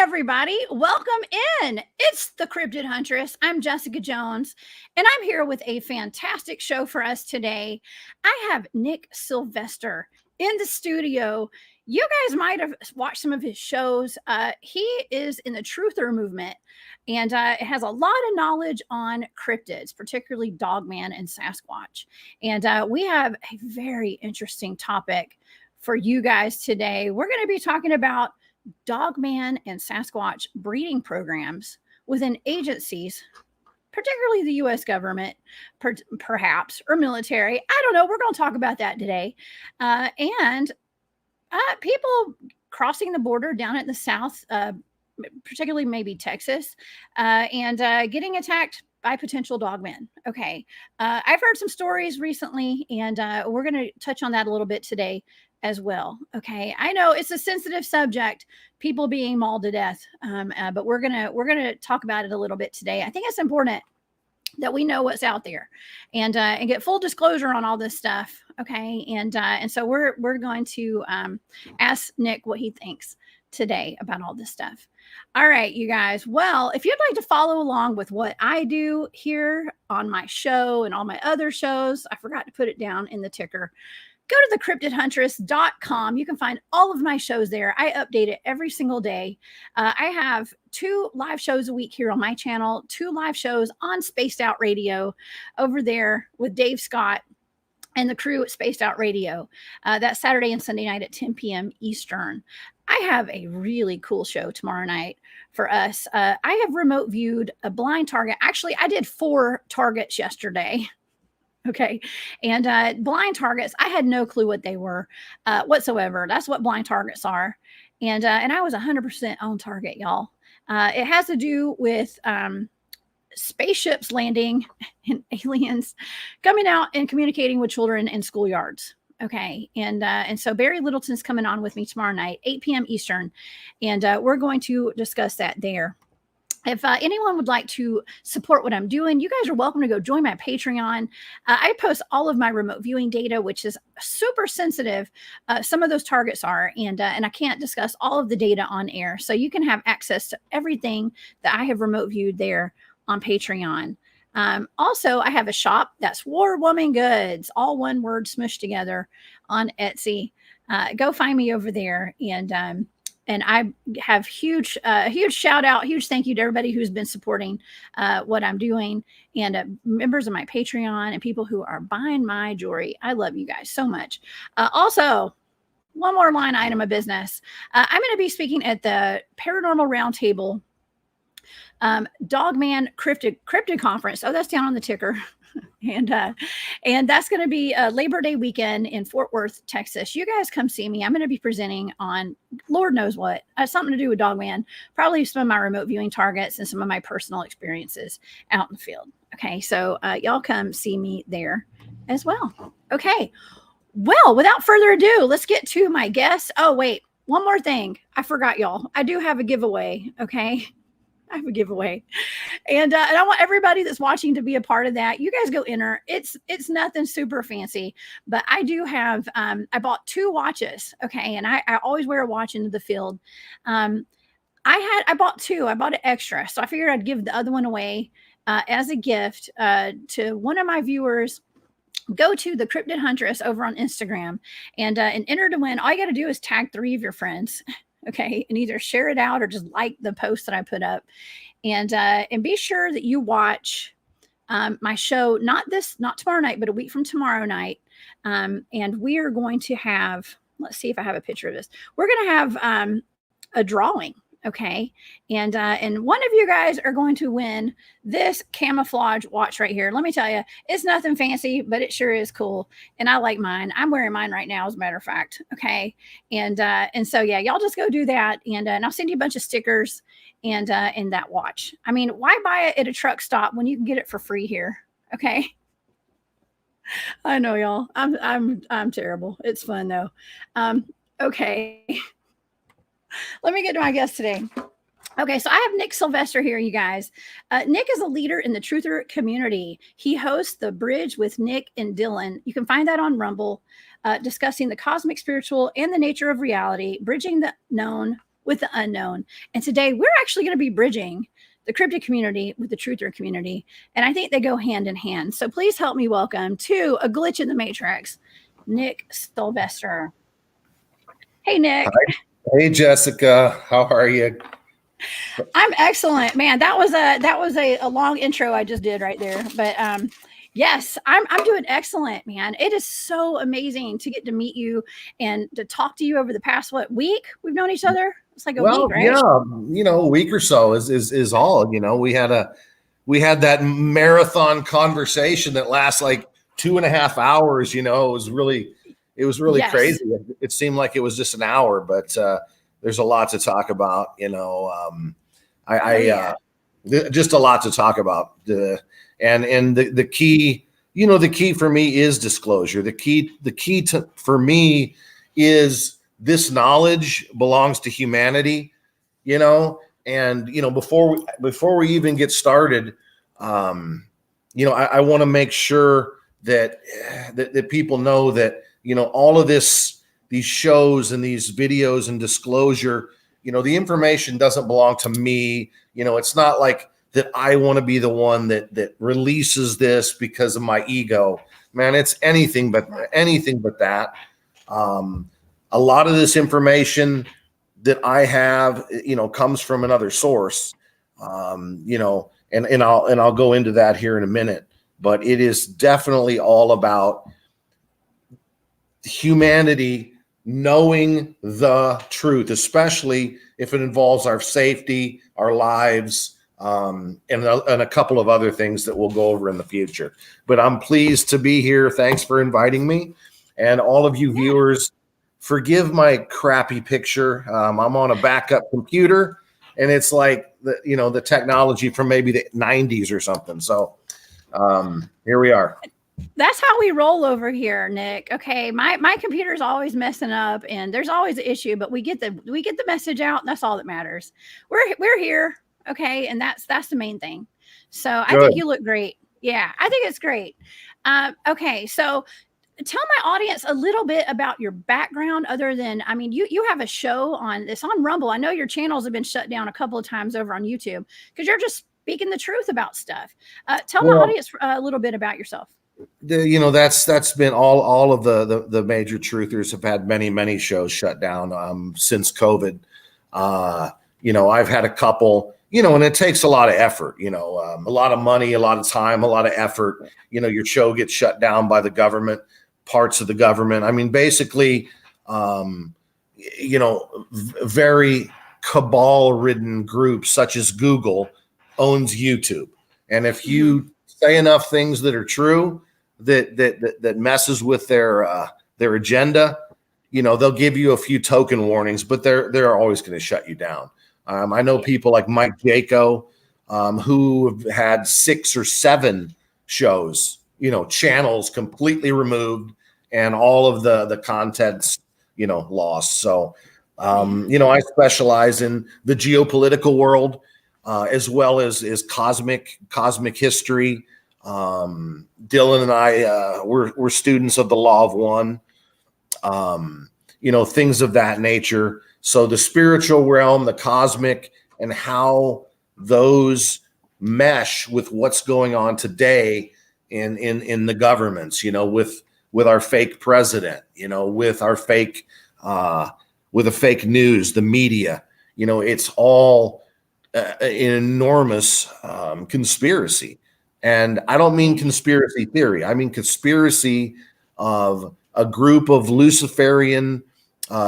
everybody. Welcome in. It's the Cryptid Huntress. I'm Jessica Jones, and I'm here with a fantastic show for us today. I have Nick Sylvester in the studio. You guys might have watched some of his shows. He is in the truther movement and has a lot of knowledge on cryptids, particularly Dogman and Sasquatch. And we have a very interesting topic for you guys today. We're going to be talking about Dogman and Sasquatch breeding programs within agencies, particularly the U.S. government, perhaps, or military. I don't know. We're going to talk about that today. And people crossing the border down at the South, particularly maybe Texas, and getting attacked by potential dogmen. Okay. I've heard some stories recently, and we're going to touch on that a little bit today as well. Okay. I know it's a sensitive subject, people being mauled to death. But we're gonna talk about it a little bit today. I think it's important that we know what's out there and get full disclosure on all this stuff. Okay. And so we're going to ask Nick what he thinks today about all this stuff. All right, you guys. Well, if you'd like to follow along with what I do here on my show and all my other shows, I forgot to put it down in the ticker. Go to thecryptidhuntress.com. You can find all of my shows there. I update it every single day. I have 2 live shows a week here on my channel, 2 live shows on Spaced Out Radio over there with Dave Scott and the crew at Spaced Out Radio. That's Saturday and Sunday night at 10 p.m. Eastern. I have a really cool show tomorrow night for us. I have remote viewed a blind target. Actually, I did 4 targets yesterday. Okay. And blind targets, I had no clue what they were whatsoever. That's what blind targets are. And I was 100% on target, y'all. It has to do with spaceships landing and aliens coming out and communicating with children in schoolyards. Okay. And so Barry Littleton's coming on with me tomorrow night, 8 p.m. Eastern. And we're going to discuss that there. If anyone would like to support what I'm doing, you guys are welcome to go join my Patreon. I post all of my remote viewing data, which is super sensitive. Some of those targets are, and I can't discuss all of the data on air. So you can have access to everything that I have remote viewed there on Patreon. Also, I have a shop that's War Woman Goods, all one word smushed together on Etsy. Go find me over there. And I have huge shout out, huge thank you to everybody who's been supporting what I'm doing and members of my Patreon and people who are buying my jewelry. I love you guys so much. Also, one more line item of business. I'm going to be speaking at the Paranormal Roundtable Dogman Cryptid Conference. Oh, that's down on the ticker. And that's going to be Labor Day weekend in Fort Worth, Texas. You guys come see me. I'm going to be presenting on Lord knows what. Something to do with Dogman, probably some of my remote viewing targets and some of my personal experiences out in the field. Okay, so y'all come see me there as well. Okay, well, without further ado, let's get to my guests. Oh, wait, one more thing. I forgot, y'all. I do have a giveaway, okay? I have a giveaway. And I want everybody that's watching to be a part of that. You guys go enter. It's nothing super fancy, but I do have, I bought 2 watches. Okay. And I always wear a watch into the field. I bought 2, I bought it extra. So I figured I'd give the other one away as a gift to one of my viewers. Go to the Cryptid Huntress over on Instagram and enter to win. All you got to do is tag 3 of your friends. Okay. And either share it out or just like the post that I put up and be sure that you watch my show, not tomorrow night, but a week from tomorrow night. And we are going to have, let's see if I have a picture of this. We're going to have a drawing. Okay. And one of you guys are going to win this camouflage watch right here. Let me tell you, it's nothing fancy, but it sure is cool. And I like mine. I'm wearing mine right now, as a matter of fact. Okay. And so, yeah, y'all just go do that. And I'll send you a bunch of stickers and that watch. I mean, why buy it at a truck stop when you can get it for free here? Okay. I know, y'all. I'm terrible. It's fun though. Okay. Let me get to my guest today. Okay, so I have Nick Sylvester here, you guys. Nick is a leader in the truther community. He hosts The Bridge with Nick and Dylan. You can find that on Rumble, discussing the cosmic, spiritual, and the nature of reality, bridging the known with the unknown. And today we're actually going to be bridging the cryptid community with the truther community. And I think they go hand in hand. So please help me welcome to A Glitch in the Matrix, Nick Sylvester. Hey, Nick. Hi. Hey, Jessica. How are you? I'm excellent, man. That was a long intro I just did right there. But yes, I'm doing excellent, man. It is so amazing to get to meet you and to talk to you over the past week we've known each other. It's like a week, right? Yeah, a week or so is all. We had that marathon conversation that lasts like 2.5 hours. It was really Yes. crazy. It seemed like it was just an hour, but there's a lot to talk about. Just a lot to talk about. And the key, the key for me is disclosure. The key for me is this knowledge belongs to humanity, and before we even get started, I want to make sure that people know that, all of these shows and these videos and disclosure, the information doesn't belong to me. It's not like that I want to be the one that releases this because of my ego, man. It's anything but that. A lot of this information that I have, comes from another source, and I'll go into that here in a minute, but it is definitely all about humanity knowing the truth, especially if it involves our safety, our lives, and a couple of other things that we'll go over in the future. But I'm pleased to be here. Thanks for inviting me. And all of you viewers, forgive my crappy picture. I'm on a backup computer, and it's like the technology from maybe the 90s or something. So here we are. That's how we roll over here, Nick. Okay, my computer's always messing up, and there's always an issue, but we get the message out, and that's all that matters. We're here, okay, and that's the main thing. So I think you look great. Yeah, I think it's great. Okay, so tell my audience a little bit about your background. Other than, you have a show it's on Rumble. I know your channels have been shut down a couple of times over on YouTube because you're just speaking the truth about stuff. Tell my audience a little bit about yourself. That's been all of the major truthers have had many shows shut down since COVID. I've had a couple, and it takes a lot of effort, a lot of money, a lot of time, a lot of effort. Your show gets shut down by the government, parts of the government. Basically, very cabal-ridden groups such as Google owns YouTube, and if you say enough things that are true, that messes with their agenda, they'll give you a few token warnings, but they're always going to shut you down. I know people like Mike Jaco, who have had 6 or 7 shows, channels completely removed and all of the contents, lost. So, I specialize in the geopolitical world, as well as cosmic history. Dylan and I, we're students of the law of one, things of that nature. So the spiritual realm, the cosmic, and how those mesh with what's going on today in the governments, with our fake president, with our fake, with the fake news, the media, it's all an enormous conspiracy. And I don't mean conspiracy theory. I mean conspiracy of a group of Luciferian,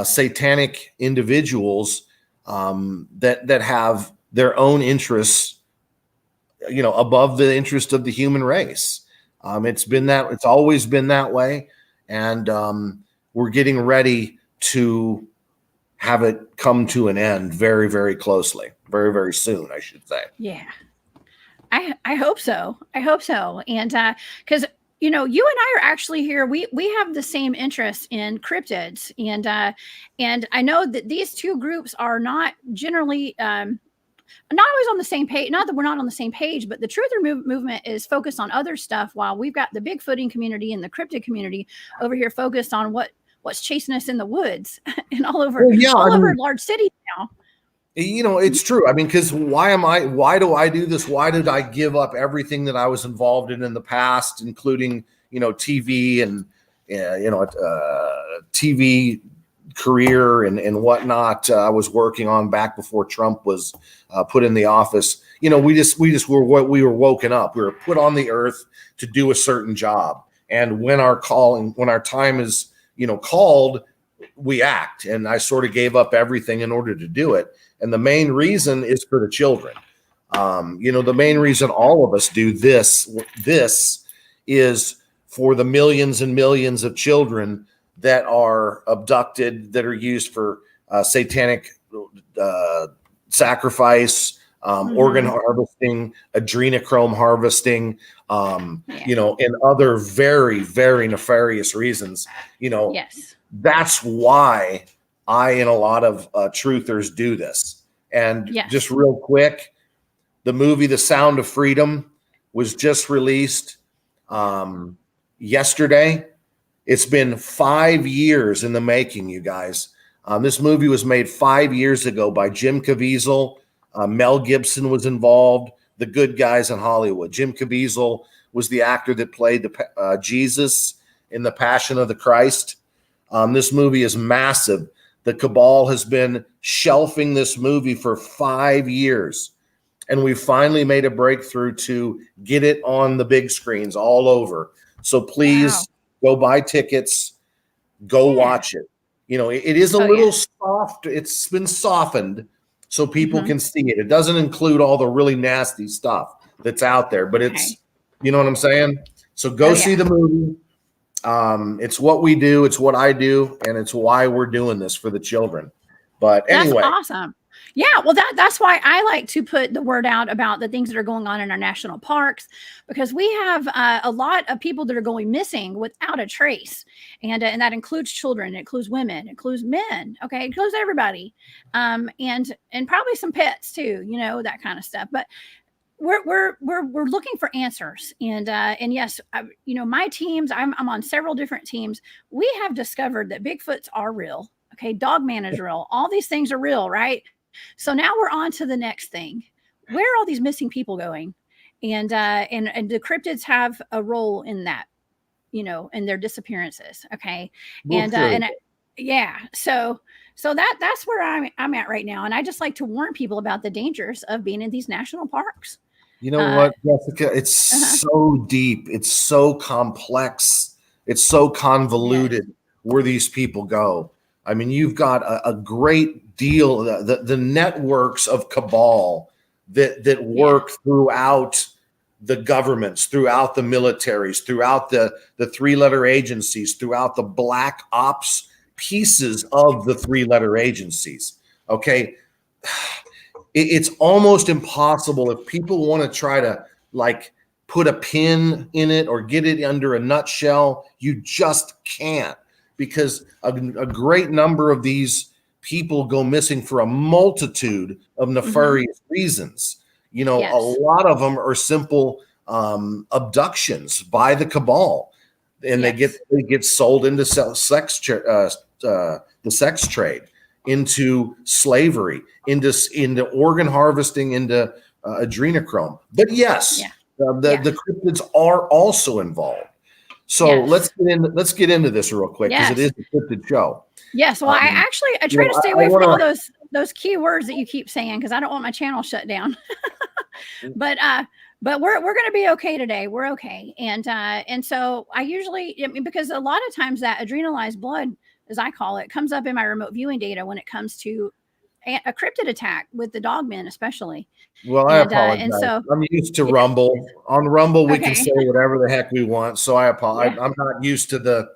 satanic individuals that have their own interests, above the interest of the human race. It's always been that way, and we're getting ready to have it come to an end very, very closely, very, very soon, I should say. Yeah. I hope so. I hope so. And because you and I are actually here. We have the same interest in cryptids, and I know that these two groups are not generally not always on the same page. Not that we're not on the same page, but the truther movement is focused on other stuff, while we've got the Bigfooting community and the cryptid community over here focused on what's chasing us in the woods and all over large cities now. It's true. I mean, because why do I do this? Why did I give up everything that I was involved in the past, including, TV and, TV career and whatnot I was working on back before Trump was put in the office. We were woken up. We were put on the earth to do a certain job. And when our time is, called, we act. And I sort of gave up everything in order to do it. And the main reason is for the children. The main reason all of us do this is for the millions and millions of children that are abducted, that are used for satanic sacrifice, organ harvesting, adrenochrome harvesting, and other very, very nefarious reasons. Yes. That's why I and a lot of truthers do this. And just real quick, the movie The Sound of Freedom was just released yesterday. It's been 5 years in the making, you guys. This movie was made 5 years ago by Jim Caviezel. Mel Gibson was involved, the good guys in Hollywood. Jim Caviezel was the actor that played Jesus in The Passion of the Christ. This movie is massive. The cabal has been shelving this movie for 5 years. And we finally made a breakthrough to get it on the big screens all over. So please go buy tickets, go watch it. It is a little soft. It's been softened so people can see it. It doesn't include all the really nasty stuff that's out there, but it's, you know what I'm saying? So go see the movie. It's what we do. It's what I do. And it's why we're doing this for the children. But anyway. That's awesome. Yeah, well, that's why I like to put the word out about the things that are going on in our national parks, because we have a lot of people that are going missing without a trace, and that includes children, it includes women, it includes men, it includes everybody, and probably some pets too, that kind of stuff. But we're looking for answers, and yes, my teams, I'm on several different teams. We have discovered that Bigfoots are real. Dogman is real. All these things are real, right? So now we're on to the next thing. Where are all these missing people going? And the cryptids have a role in that, in their disappearances. So that's where I'm at right now. And I just like to warn people about the dangers of being in these national parks. You know what, Jessica? It's so deep. It's so complex. It's so convoluted where these people go. I mean, you've got a great deal, the networks of cabal that work throughout the governments, throughout the militaries, throughout the three-letter agencies, throughout the black ops pieces of the three-letter agencies. It's almost impossible if people want to try to put a pin in it or get it under a nutshell. You just can't. Because a great number of these people go missing for a multitude of nefarious reasons. A lot of them are simple abductions by the cabal, and they get sold into the sex trade, into slavery, into organ harvesting, into adrenochrome. But the cryptids are also involved. So let's get into this real quick, because it is a cryptid show. Yes. Well, I try to stay away from all those key words that you keep saying, because I don't want my channel shut down. But we're going to be okay today. We're okay. And so I usually, because a lot of times that adrenalized blood, as I call it, comes up in my remote viewing data when it comes to a cryptid attack with the Dogmen, especially. Well, I apologize. And so I'm used to Rumble. On Rumble, we can say whatever the heck we want. So I apologize. I'm not used to the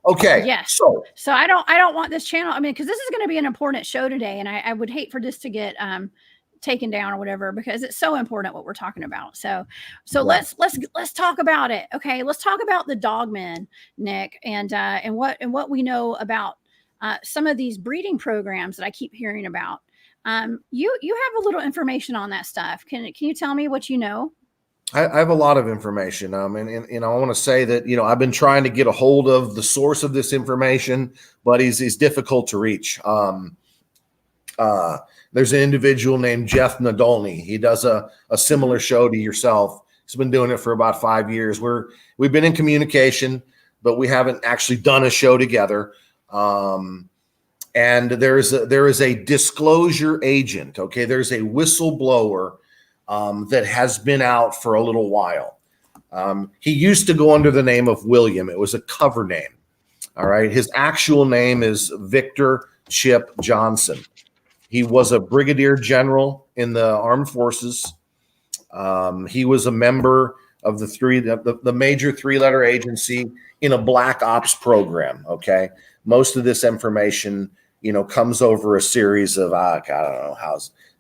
Okay. Yes. So I don't want this channel. I mean, because this is going to be an important show today, and I would hate for this to get taken down or whatever, because it's so important what we're talking about. So let's talk about it. Okay, let's talk about the Dogmen, Nick, and what we know about some of these breeding programs that I keep hearing about. You have a little information on that stuff. Can you tell me what you know? I have a lot of information. And I want to say that, I've been trying to get a hold of the source of this information, but he's difficult to reach. There's an individual named Jeff Nadolny. He does a similar show to yourself. He's been doing it for about 5 years. We've been in communication, but we haven't actually done a show together. And there is a disclosure agent. Okay, there's a whistleblower that has been out for a little while. He used to go under the name of William. It was a cover name. All right. His actual name is Victor Chip Johnson. He was a brigadier general in the armed forces. He was a member of the major 3-letter agency in a black ops program. Okay. Most of this information, comes over a series of, I don't know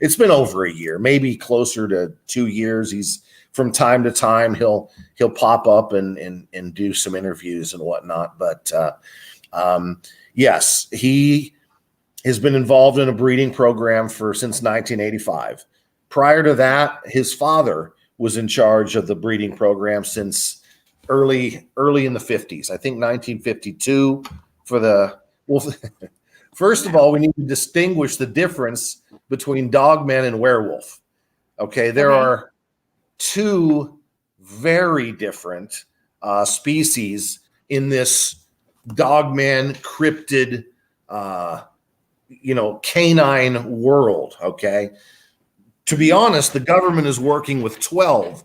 it's been over a year, maybe closer to 2 years. He's from time to time, he'll pop up and do some interviews and whatnot. But yes, he has been involved in a breeding program since 1985. Prior to that, his father was in charge of the breeding program since early in the 50s. I think 1952 First of all, we need to distinguish the difference between Dogman and Werewolf. Okay, there are two very different species in this Dogman cryptid, canine world. Okay, to be honest, the government is working with 12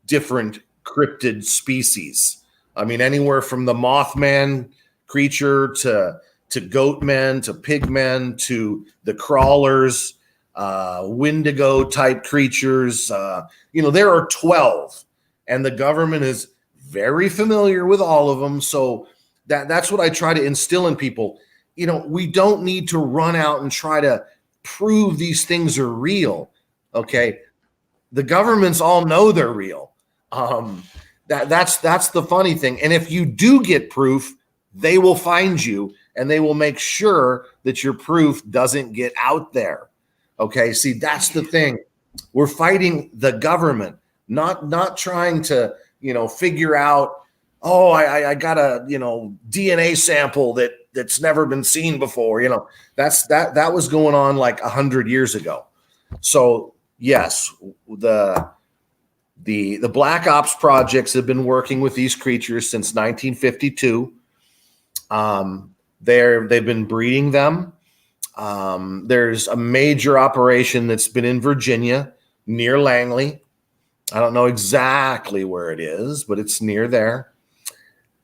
different cryptid species. I mean, anywhere from the Mothman creature to goatmen, to pigmen, to the crawlers, Wendigo type creatures. There are 12, and the government is very familiar with all of them. So that's what I try to instill in people. We don't need to run out and try to prove these things are real. Okay. The governments all know they're real. That's the funny thing. And if you do get proof, they will find you and they will make sure that your proof doesn't get out there. Okay. See, that's the thing. We're fighting the government, not trying to, figure out, I got a, DNA sample that's never been seen before. That was going on like 100 years ago. So yes, the Black Ops projects have been working with these creatures since 1952. They've been breeding them. There's a major operation that's been in Virginia near Langley. I don't know exactly where it is, but it's near there.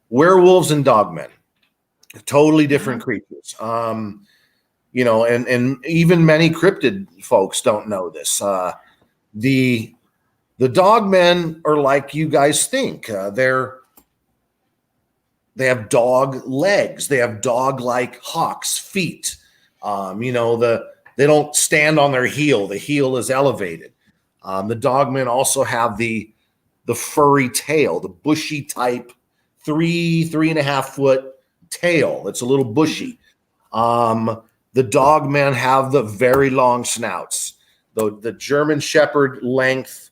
Werewolves and dogmen, totally different creatures. And even many cryptid folks don't know this. The dogmen are like you guys think. They have dog legs. They have dog-like hocks, feet. They don't stand on their heel. The heel is elevated. The dogmen also have the furry tail, the bushy type 3.5 foot tail. It's a little bushy. The dogmen have the very long snouts, the German Shepherd length,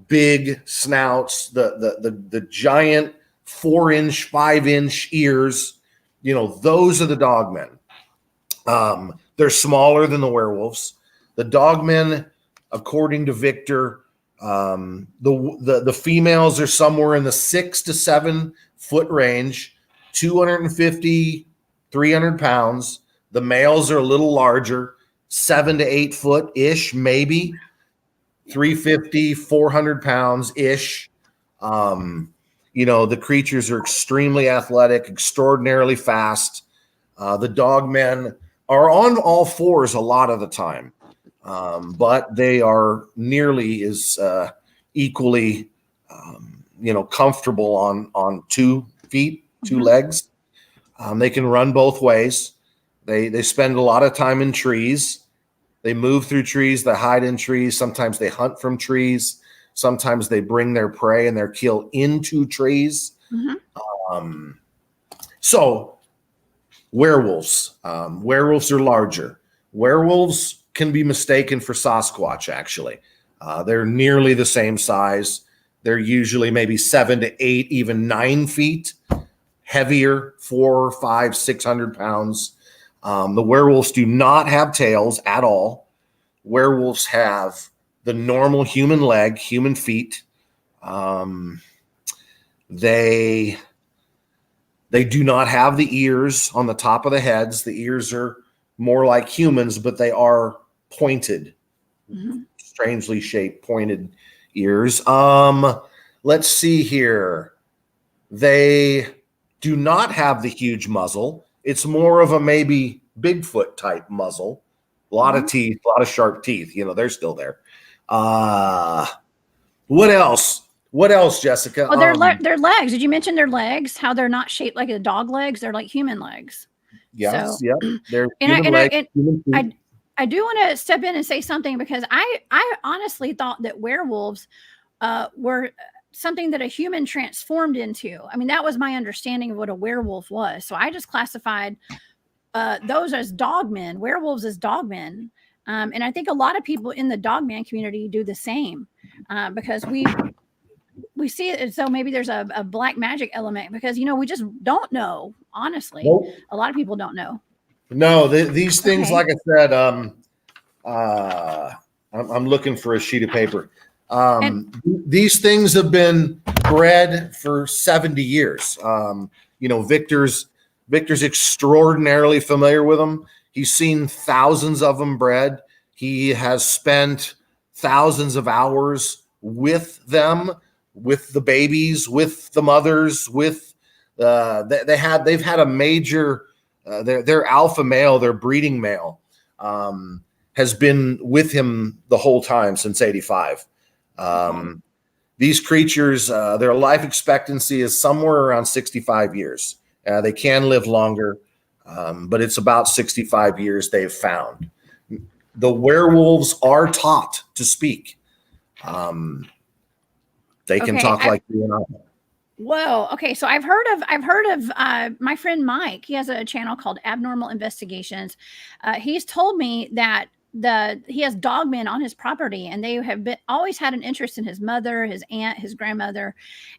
big snouts, the giant 4-inch, 5-inch ears. Those are the dogmen. They're smaller than the werewolves. The dogmen, according to Victor, the females are somewhere in the 6 to 7 foot range, 250, 300 pounds. The males are a little larger, 7 to 8 foot ish, maybe 350, 400 pounds ish. The creatures are extremely athletic, extraordinarily fast. The dogmen are on all fours a lot of the time. But they are nearly as equally, comfortable on 2 feet, 2 legs. They can run both ways. They spend a lot of time in trees. They move through trees. They hide in trees. Sometimes they hunt from trees. Sometimes they bring their prey and their kill into trees. So werewolves. Werewolves are larger. Werewolves can be mistaken for Sasquatch, actually. They're nearly the same size. They're usually maybe 7 to 8, even 9 feet, heavier, 400, 500, 600 pounds. The werewolves do not have tails at all. Werewolves have the normal human leg, human feet. They do not have the ears on the top of the heads. The ears are more like humans, but they are pointed, strangely shaped, pointed ears. Let's see here. They do not have the huge muzzle. It's more of a maybe Bigfoot type muzzle. A lot of teeth, a lot of sharp teeth. You know, they're still there. What else? What else, Jessica? Oh, their legs. Did you mention their legs? How they're not shaped like a dog legs? They're like human legs. Yes, So, yeah. They're I do want to step in and say something, because I honestly thought that werewolves were something that a human transformed into. I mean, that was my understanding of what a werewolf was. So I just classified those as dogmen, werewolves as dogmen. And I think a lot of people in the dogman community do the same, because we see it as though maybe there's a black magic element, because, you know, we just don't know, honestly. Nope. A lot of people don't know. No, these things, like I said, I'm looking for a sheet of paper. These things have been bred for 70 years. You know, Victor's extraordinarily familiar with them. He's seen thousands of them bred. He has spent thousands of hours with them, with the babies, with the mothers, with they've had a major their alpha male, their breeding male, has been with him the whole time since 85. These creatures, their life expectancy is somewhere around 65 years. They can live longer, but it's about 65 years they've found. The werewolves are taught to speak. They can talk like you and I. Whoa. Okay. So I've heard of my friend Mike. He has a channel called Abnormal Investigations. He's told me that he has dogmen on his property, and they have always had an interest in his mother, his aunt, his grandmother,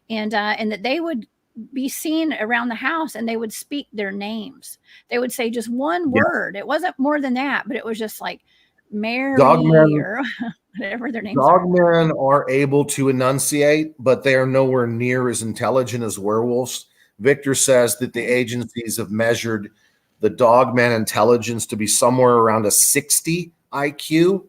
and that they would be seen around the house, and they would speak their names. They would say just one word. It wasn't more than that, but it was just like Mary or whatever their names are. Dogmen are able to enunciate, but they are nowhere near as intelligent as werewolves. Victor says that the agencies have measured the dogman intelligence to be somewhere around a 60 IQ,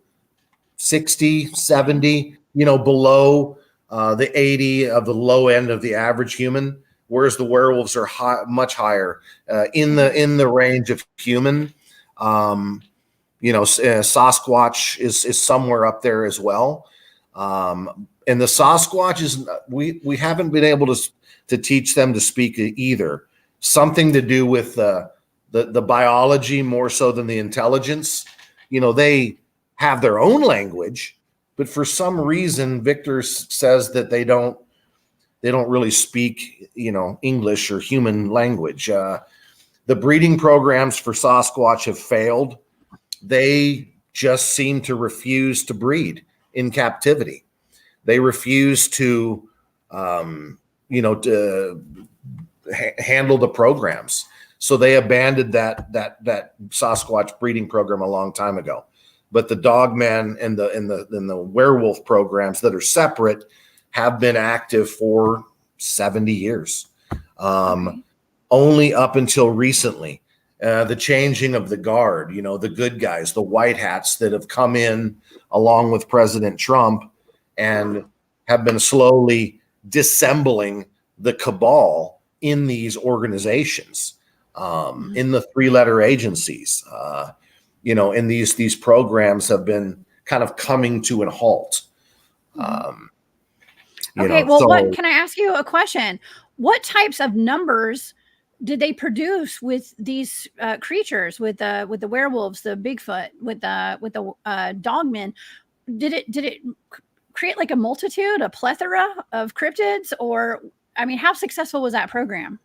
60, 70, you know, below the 80 of the low end of the average human, whereas the werewolves are much higher in the range of human. You know, Sasquatch is somewhere up there as well. And the Sasquatch is, we haven't been able to teach them to speak either. Something to do with the biology more so than the intelligence. You know, they have their own language, but for some reason, Victor says that they don't really speak, you know, English or human language. The breeding programs for Sasquatch have failed. They just seem to refuse to breed in captivity. They refuse to, you know, to handle the programs. So they abandoned that Sasquatch breeding program a long time ago. But the Dogman and the werewolf programs that are separate have been active for 70 years. Only up until recently. The changing of the guard, you know, the good guys, the white hats that have come in along with President Trump and have been slowly dissembling the cabal in these organizations, in the three-letter agencies, you know, and these programs have been kind of coming to a halt. Okay, well, what can I ask you a question? What types of numbers did they produce with these creatures, with the werewolves, the Bigfoot, with the dogmen? Did it create like a multitude, a plethora of cryptids, or I mean, how successful was that program?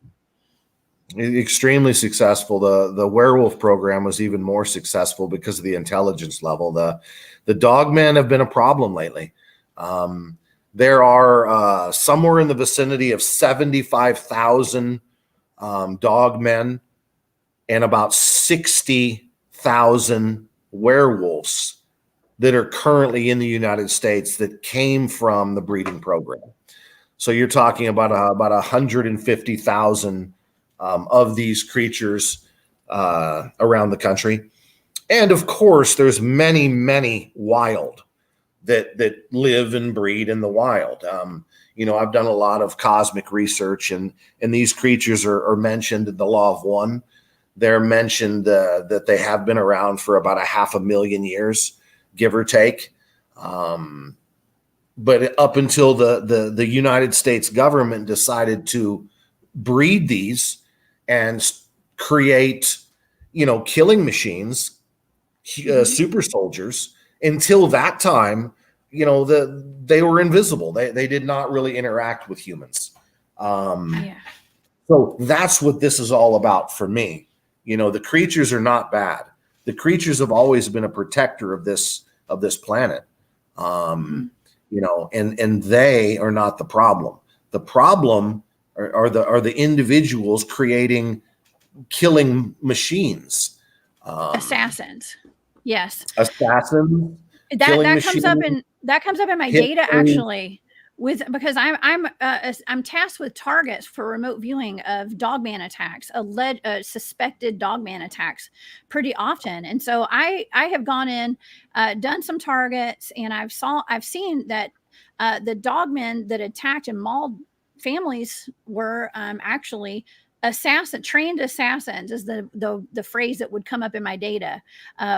Extremely successful. The werewolf program was even more successful because of the intelligence level. The dogmen have been a problem lately. There are somewhere in the vicinity of 75,000 dogmen and about 60,000 werewolves that are currently in the United States that came from the breeding program. So you're talking about 150,000 of these creatures around the country. And of course, there's many, many wild that live and breed in the wild. I've done a lot of cosmic research, and these creatures are mentioned in the Law of One. They're mentioned that they have been around for about 500,000 years, give or take. But up until the United States government decided to breed these and create, killing machines, super soldiers, until that time, they were invisible. They did not really interact with humans. So that's what this is all about for me. The creatures are not bad. The creatures have always been a protector of this planet. And they are not the problem. The problem are the individuals creating killing machines. Assassins. Yes. Assassins. That comes up in my data actually, because I'm tasked with targets for remote viewing of Dogman attacks, suspected Dogman attacks pretty often. And so I have gone in, done some targets, and I've seen that the Dogmen that attacked and mauled families were actually trained assassins is the phrase that would come up in my data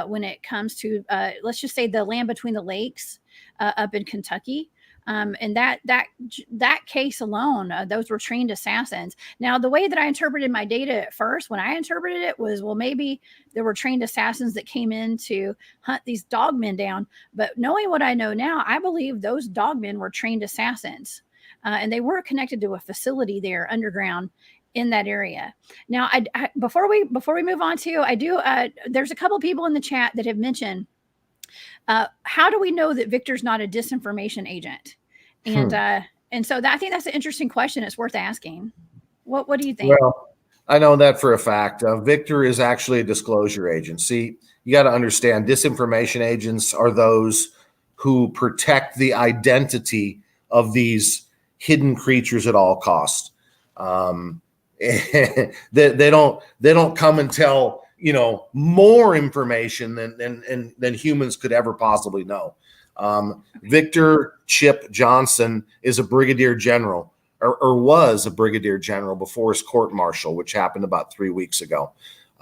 when it comes to let's just say the land between the lakes up in Kentucky. And that case alone, those were trained assassins. Now, the way that I interpreted my data at first, when I interpreted it, was, well, maybe there were trained assassins that came in to hunt these Dogmen down. But knowing what I know now, I believe those Dogmen were trained assassins, and they were connected to a facility there underground in that area. Now, before we move on to, there's a couple people in the chat that have mentioned, how do we know that Victor's not a disinformation agent? And so I think that's an interesting question. It's worth asking. What do you think? Well, I know that for a fact. Victor is actually a disclosure agent. See, you got to understand, disinformation agents are those who protect the identity of these hidden creatures at all costs. They don't come and tell more information than humans could ever possibly know. Victor Chip Johnson is a brigadier general, or was a brigadier general before his court-martial, which happened about 3 weeks ago.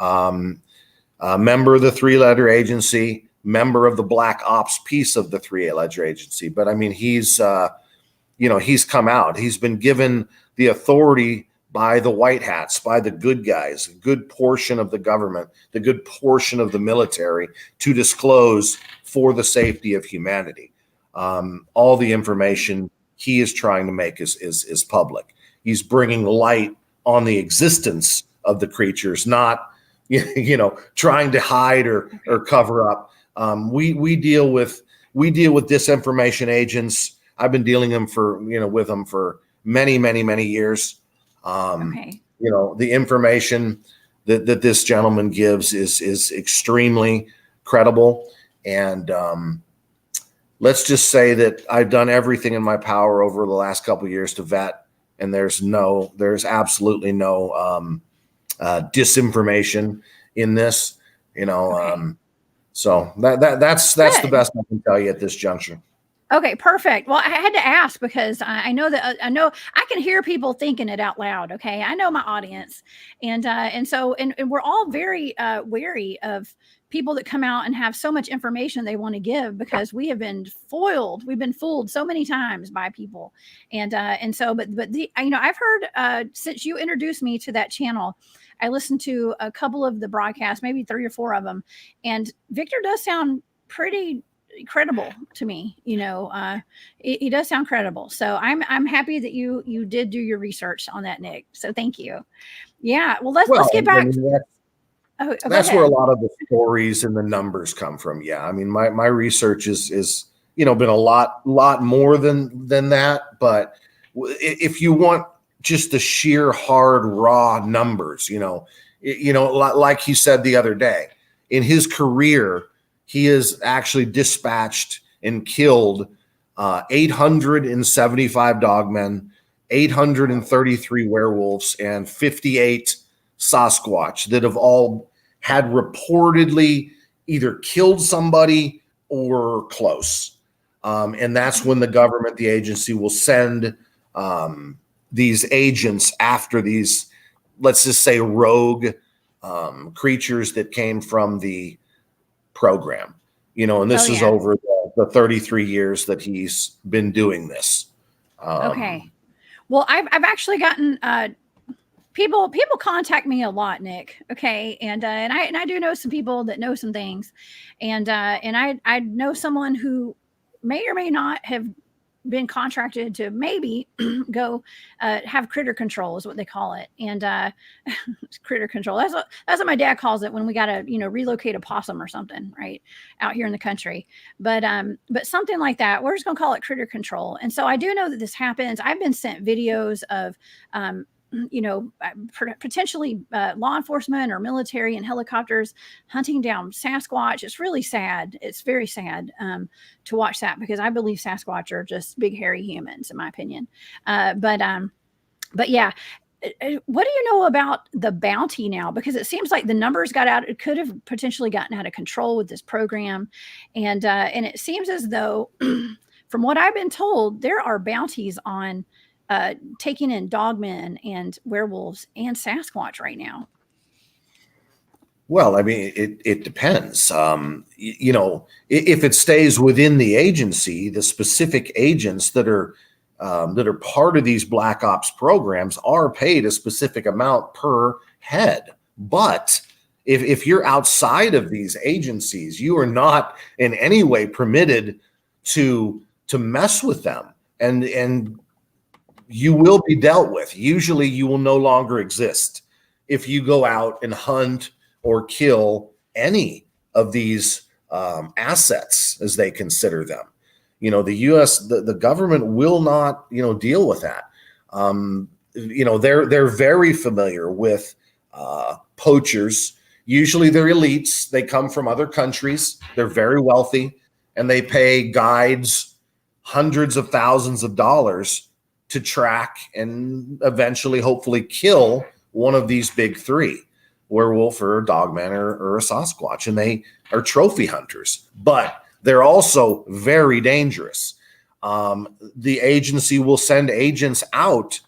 A member of the three-letter agency, member of the Black Ops piece of the three-letter agency. But I mean, he's come out. He's been given the authority by the white hats, by the good guys, a good portion of the government, the good portion of the military, to disclose for the safety of humanity. All the information he is trying to make is public. He's bringing light on the existence of the creatures, not trying to hide or cover up. We deal with disinformation agents. I've been dealing with them for many, many, many years. The information that this gentleman gives is extremely credible. And let's just say that I've done everything in my power over the last couple of years to vet, and there's absolutely no disinformation in this, so that's the best I can tell you at this juncture. Okay, perfect. Well, I had to ask because I know that I know I can hear people thinking it out loud. Okay, I know my audience, and so we're all very wary of people that come out and have so much information they want to give, because we have been foiled. We've been fooled so many times by people, and so I've heard since you introduced me to that channel, I listened to a couple of the broadcasts, maybe 3 or 4 of them, and Victor does sound pretty credible to me. He does sound credible. So I'm happy that you did do your research on that, Nick. So thank you. Yeah. Well, let's get back. That's where a lot of the stories and the numbers come from. Yeah. I mean, my research is been a lot more than that. But if you want just the sheer hard raw numbers, like he said the other day, in his career, he has actually dispatched and killed 875 dogmen, 833 werewolves, and 58 Sasquatch that have all had reportedly either killed somebody or close. And that's when the government, the agency, will send these agents after these, let's just say, rogue creatures that came from the program. And this is over the 33 years that he's been doing this. Okay. Well, I've actually gotten people contact me a lot, Nick. Okay, and I do know some people that know some things, and I know someone who may or may not have been contracted to maybe go have critter control, is what they call it, and critter control. That's what my dad calls it when we got to relocate a possum or something right out here in the country. But something like that, we're just gonna call it critter control. And so I do know that this happens. I've been sent videos of potentially law enforcement or military and helicopters hunting down Sasquatch. It's really sad. It's very sad to watch that, because I believe Sasquatch are just big hairy humans, in my opinion. But yeah. What do you know about the bounty now? Because it seems like the numbers got out. It could have potentially gotten out of control with this program, and it seems as though, from what I've been told, there are bounties on taking in dogmen and werewolves and Sasquatch right now. Well, I mean, it depends. If it stays within the agency, the specific agents that are part of these black ops programs are paid a specific amount per head. But if you're outside of these agencies, you are not in any way permitted to mess with them, and you will be dealt with. Usually you will no longer exist if you go out and hunt or kill any of these assets, as they consider them. The U.S., the government will not, deal with that. They're very familiar with poachers. Usually they're elites. They come from other countries. They're very wealthy, and they pay guides hundreds of thousands of dollars to track and eventually, hopefully, kill one of these big three, werewolf or a dogman or a Sasquatch. And they are trophy hunters, but they're also very dangerous. The agency will send agents out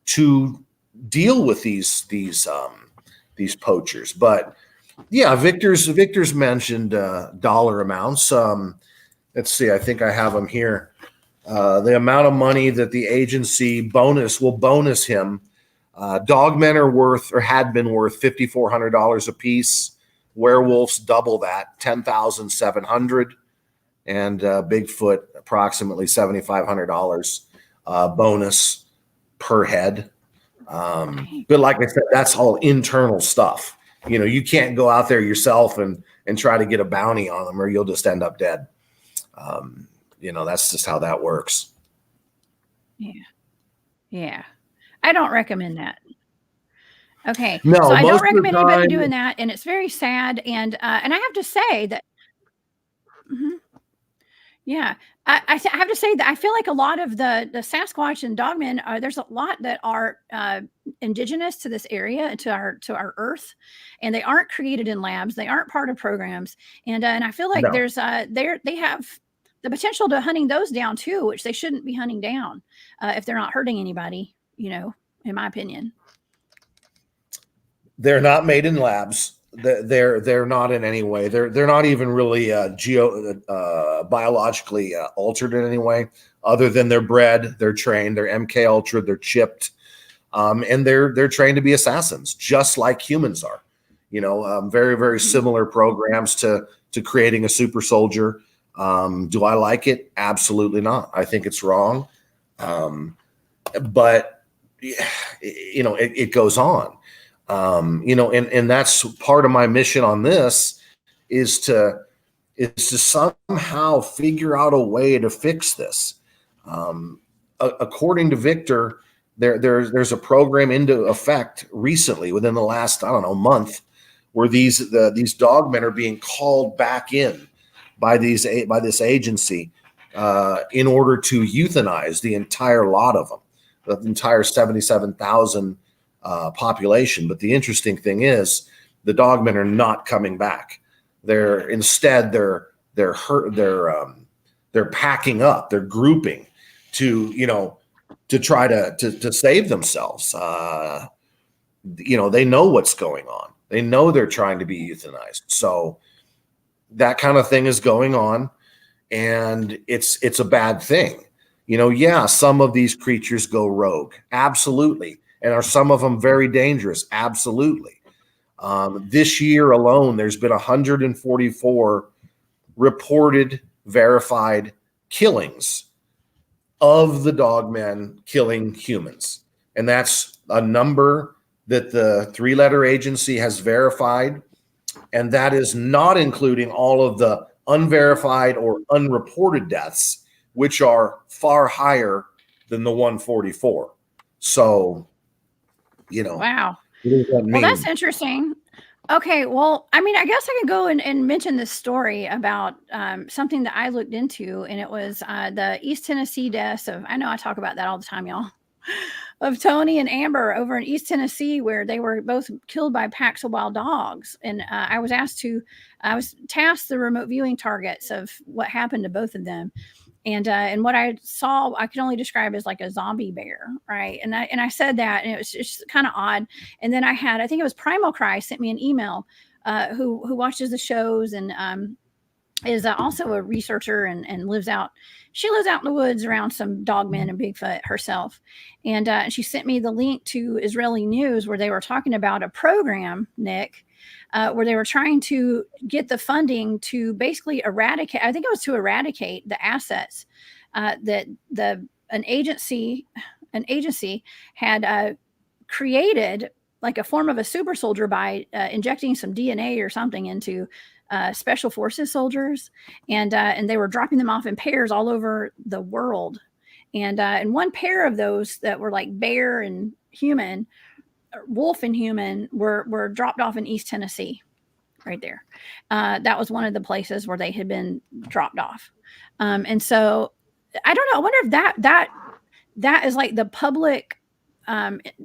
to deal with these poachers. But yeah, Victor's mentioned dollar amounts. Let's see, I think I have them here. The amount of money that the agency will bonus him. Dogmen are worth, or had been worth, $5,400 a piece. Werewolves double that, $10,700, and Bigfoot approximately $7,500 bonus per head. But like I said, that's all internal stuff. You can't go out there yourself and try to get a bounty on them, or you'll just end up dead. That's just how that works. Yeah. I don't recommend that. Okay. No, so I don't recommend anybody doing that. And it's very sad. And I have to say that, yeah, I have to say that I feel like a lot of the Sasquatch and Dogmen there's a lot that are indigenous to this area, to our earth, and they aren't created in labs. They aren't part of programs. And I feel like there's they have the potential to hunting those down too, which they shouldn't be hunting down if they're not hurting anybody, in my opinion. They're not made in labs. They're not in any way. They're not even really biologically altered in any way, other than they're bred, they're trained, they're MK Ultra, they're chipped, and they're trained to be assassins, just like humans are. Very, very similar programs to creating a super soldier. Do I like it? Absolutely not. I think it's wrong. But it goes on. And that's part of my mission on this is to somehow figure out a way to fix this. According to Victor, There's a program into effect recently within the last, I don't know, month, where these dogmen are being called back in by this agency in order to euthanize the entire lot of them, the entire 77,000 population. But the interesting thing is, the dogmen are not coming back. They're packing up. They're grouping to try to save themselves. They know what's going on. They know they're trying to be euthanized. So that kind of thing is going on, and it's a bad thing. Yeah, some of these creatures go rogue, absolutely, and are some of them very dangerous, absolutely. This year alone, there's been 144 reported, verified killings of the dogmen killing humans. And that's a number that the 3-letter agency has verified. And that is not including all of the unverified or unreported deaths, which are far higher than the 144. So, Wow. what does that mean? Well, that's interesting. Okay, well, I mean, I guess I can go and mention this story about something that I looked into, and it was the East Tennessee deaths of, I know I talk about that all the time, y'all, of Tony and Amber over in East Tennessee, where they were both killed by packs of wild dogs. And I was tasked the remote viewing targets of what happened to both of them. And what I saw, I could only describe as like a zombie bear, right? And I said that, and it was just kind of odd. And then I think it was Primal Cry sent me an email, who watches the shows and is also a researcher and lives out. She lives out in the woods around some dogmen and Bigfoot herself, and she sent me the link to Israeli News where they were talking about a program, Nick. Where they were trying to get the funding to basically eradicate, I think it was to eradicate the assets that an agency had created, like a form of a super soldier by injecting some DNA or something into special forces soldiers, and they were dropping them off in pairs all over the world, and one pair of those that were like bear and human, wolf and human, were dropped off in East Tennessee, right there. That was one of the places where they had been dropped off. And so I don't know. I wonder if that is like the public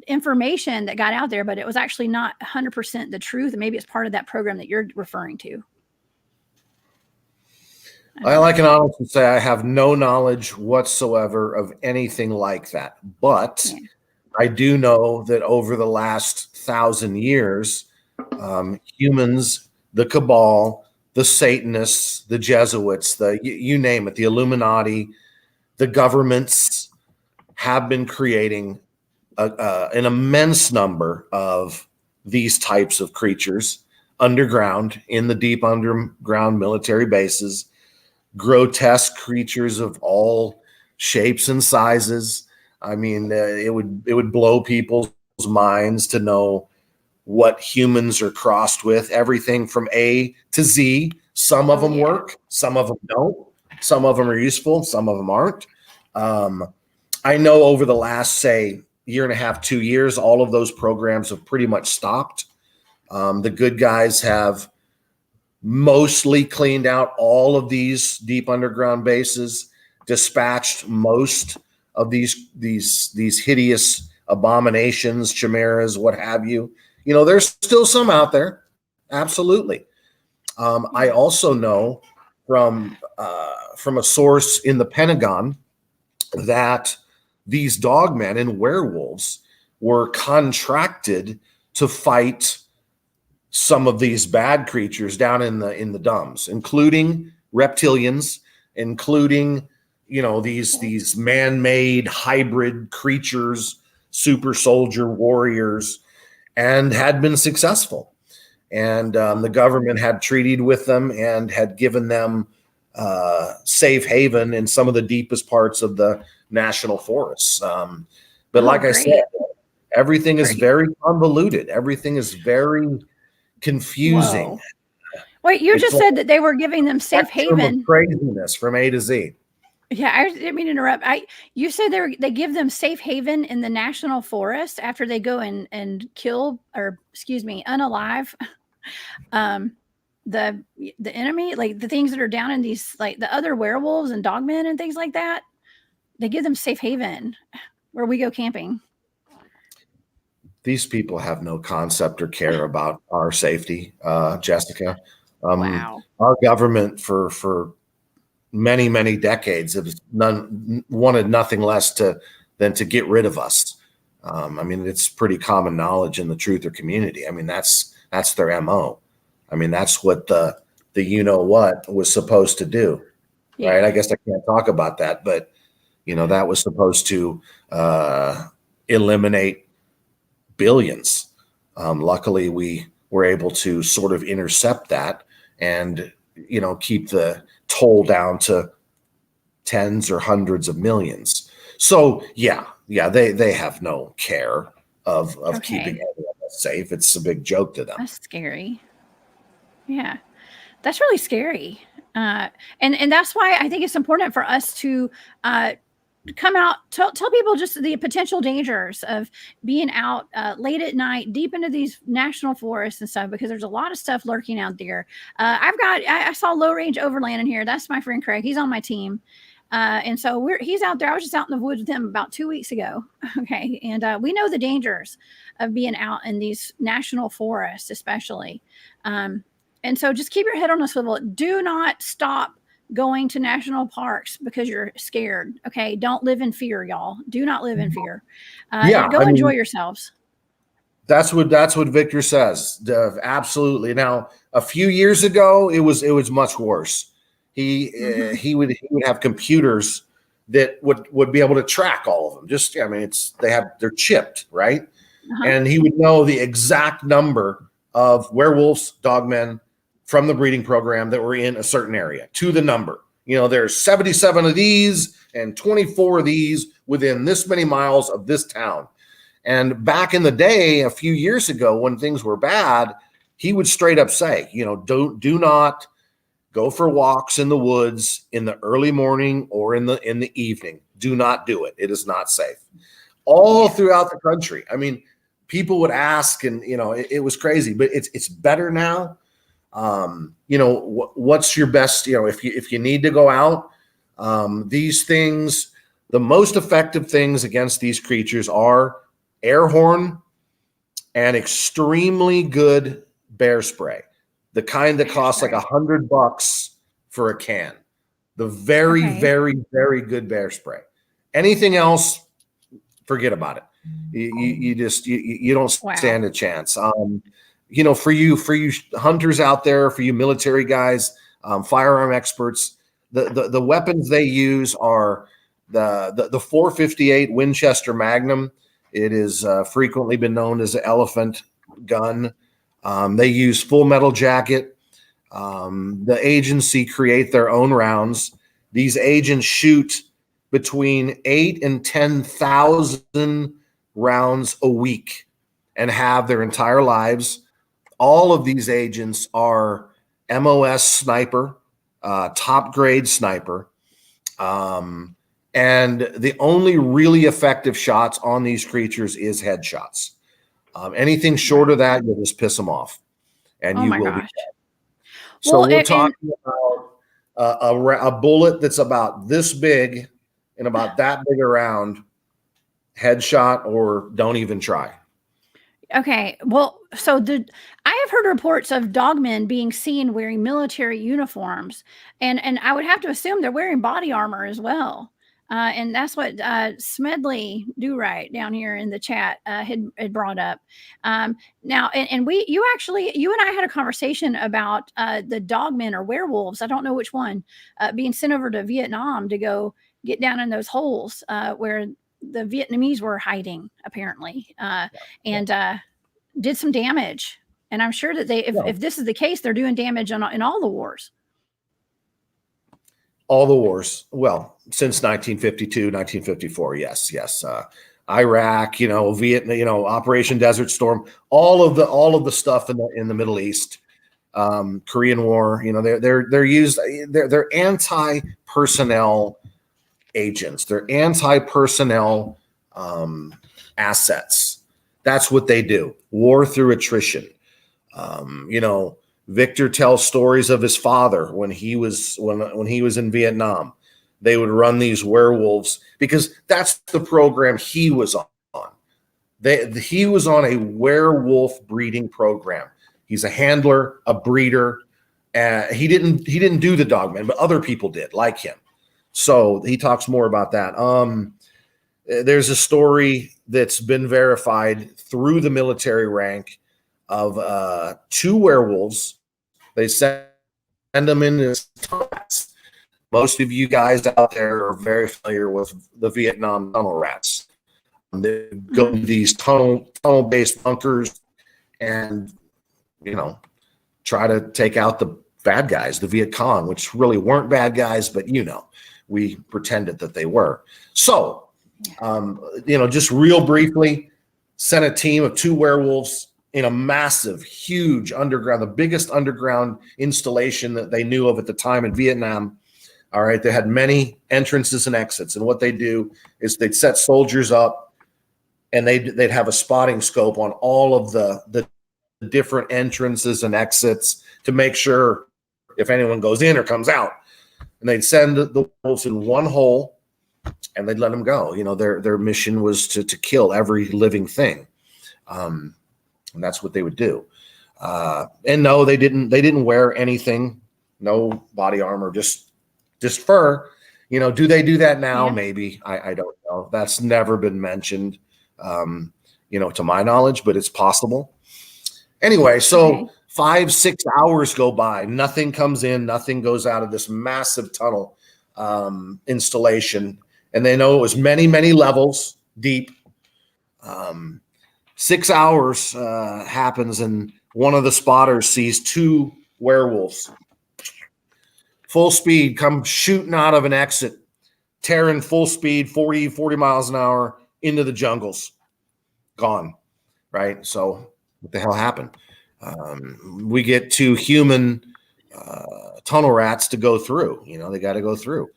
information that got out there, but it was actually not 100% the truth. And maybe it's part of that program that you're referring to. I can honestly say I have no knowledge whatsoever of anything like that. But yeah, I do know that over the last 1,000 years, humans, the cabal, the Satanists, the Jesuits, you name it, the Illuminati, the governments have been creating an immense number of these types of creatures underground, in the deep underground military bases, grotesque creatures of all shapes and sizes. I mean, it would blow people's minds to know what humans are crossed with. Everything from A to Z. Some of them work, some of them don't. Some of them are useful, some of them aren't. I know over the last, say, year and a half, 2 years, all of those programs have pretty much stopped. The good guys have mostly cleaned out all of these deep underground bases, dispatched most of these hideous abominations, chimeras, what have you. There's still some out there. Absolutely. I also know from a source in the Pentagon that these dogmen and werewolves were contracted to fight some of these bad creatures down in the dumps, including reptilians, including these man-made hybrid creatures, super soldier warriors, and had been successful. And the government had treated with them and had given them safe haven in some of the deepest parts of the national forests. But like I said, everything is very convoluted. Everything is very confusing. Whoa. Wait, you just said that they were giving them safe haven. Craziness from A to Z. Yeah, I didn't mean to interrupt. You said they give them safe haven in the national forest after they go and kill, or excuse me, unalive um the enemy, like the things that are down in these, like the other werewolves and dogmen and things like that. They give them safe haven where we go camping. These people have no concept or care about our safety, Jessica. Wow. Our government for many, many decades has wanted nothing less than to get rid of us. I mean, it's pretty common knowledge in the truther community. I mean, that's their MO. I mean, that's what the you know what was supposed to do, right? Yeah. I guess I can't talk about that, but that was supposed to eliminate billions. Luckily, we were able to sort of intercept that and keep the toll down to tens or hundreds of millions. So yeah, they have no care of keeping everyone safe. It's a big joke to them. That's scary. Yeah, that's really scary. And that's why I think it's important for us to come out, tell people just the potential dangers of being out late at night, deep into these national forests and stuff, because there's a lot of stuff lurking out there. I saw low range overland in here. That's my friend Craig. He's on my team. And so he's out there. I was just out in the woods with him about 2 weeks ago. Okay. And we know the dangers of being out in these national forests, especially. And so just keep your head on a swivel. Do not stop going to national parks because you're scared. Okay. Don't live in fear, y'all. Do not live in fear. Go enjoy yourselves. That's what Victor says. Absolutely. Now, a few years ago, it was much worse. He would have computers that would be able to track all of them. They're chipped, right? And he would know the exact number of werewolves, dogmen from the breeding program that were in a certain area to the number. There's 77 of these and 24 of these within this many miles of this town. And back in the day, a few years ago, when things were bad, he would straight up say, do not go for walks in the woods in the early morning or in the evening. Do not do it. It is not safe. All throughout the country. I mean, people would ask, and it was crazy, but it's better now. What's your best? If you need to go out, these things, the most effective things against these creatures are air horn and extremely good bear spray. The kind that costs like $100 for a can. The very, very, very good bear spray. Anything else, forget about it. You don't stand a chance. For you hunters out there, for you military guys, firearm experts, the weapons they use are the 458 Winchester Magnum. It is frequently been known as the elephant gun. They use full metal jacket. The agency create their own rounds. These agents shoot between 8,000 and 10,000 rounds a week and have their entire lives. All of these agents are MOS sniper, top grade sniper. And the only really effective shots on these creatures is headshots. Anything short of that, you'll just piss them off, and you will be dead. So we're talking about a bullet that's about this big and about that big around, headshot, or don't even try. Okay. Well, I have heard reports of dogmen being seen wearing military uniforms, and I would have to assume they're wearing body armor as well. And that's what Smedley Do Right down here in the chat had brought up. Now, and you and I had a conversation about the dogmen or werewolves. I don't know which one, being sent over to Vietnam to go get down in those holes where the Vietnamese were hiding, apparently, and did some damage. And I'm sure that if this is the case, they're doing damage in all the wars. All the wars. Well, since 1952, 1954. Yes. Iraq, Vietnam, Operation Desert Storm, all of the stuff in the Middle East, Korean War, they're used, they're anti-personnel agents. They're anti-personnel assets. That's what they do. War through attrition. You know, Victor tells stories of his father when he was in Vietnam. They would run these werewolves because that's the program he was on. He was on a werewolf breeding program. He's a handler, a breeder. He didn't do the Dogmen, but other people did, like him. So he talks more about that. There's a story that's been verified through the military rank of 2 werewolves. They send them in as tunnels. Most of you guys out there are very familiar with the Vietnam tunnel rats. They go to these tunnel-based bunkers and, you know, try to take out the bad guys, the Viet Cong, which really weren't bad guys, but, you know, we pretended that they were. So, you know, just real briefly, sent a team of 2 werewolves in a massive, huge underground, the biggest underground installation that they knew of at the time in Vietnam. All right. They had many entrances and exits. And what they do is they'd set soldiers up and they'd have a spotting scope on all of the different entrances and exits to make sure if anyone goes in or comes out. And they'd send the wolves in one hole and they'd let them go. You know, their mission was to kill every living thing. And that's what they would do. And no, they didn't wear anything, no body armor, just fur. You know, do they do that now? Yeah. Maybe. I don't know. That's never been mentioned, you know, to my knowledge, but it's possible. Anyway, so 5-6 hours go by. Nothing comes in. Nothing goes out of this massive tunnel installation. And they know it was many, many levels deep. 6 hours happens, and one of the spotters sees 2 werewolves, full speed, come shooting out of an exit, tearing full speed, 40 miles an hour into the jungles. Gone, right? So what the hell happened? We get 2 human tunnel rats to go through. You know, they got to go through.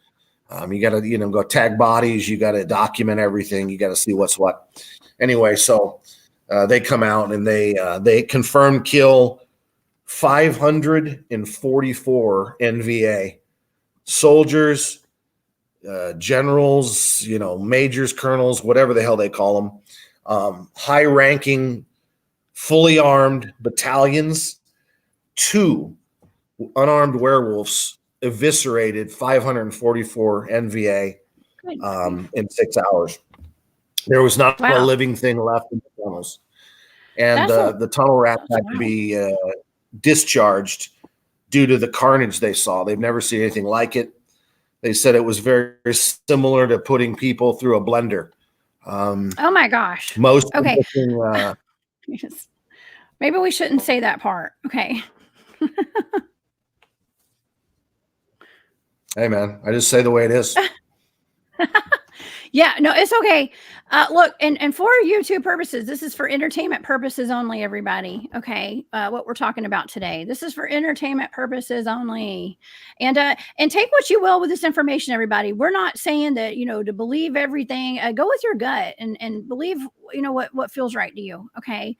You got to, you know, go tag bodies. You got to document everything. You got to see what's what. Anyway, so they come out and they confirm kill 544 NVA soldiers, generals, you know, majors, colonels, whatever the hell they call them, high-ranking, fully armed battalions. 2 unarmed werewolves eviscerated 544 NVA in 6 hours. There was not a living thing left in the tunnels. And the tunnel rats had to be discharged due to the carnage they saw. They've never seen anything like it. They said it was very, very similar to putting people through a blender. Oh my gosh. Okay. Maybe we shouldn't say that part. Okay. Hey, man, I just say the way it is. Yeah, no, it's okay. Look, and for YouTube purposes, this is for entertainment purposes only, everybody. Okay, what we're talking about today. This is for entertainment purposes only. And take what you will with this information, everybody. We're not saying that, you know, to believe everything. Go with your gut and believe, you know, what feels right to you. Okay,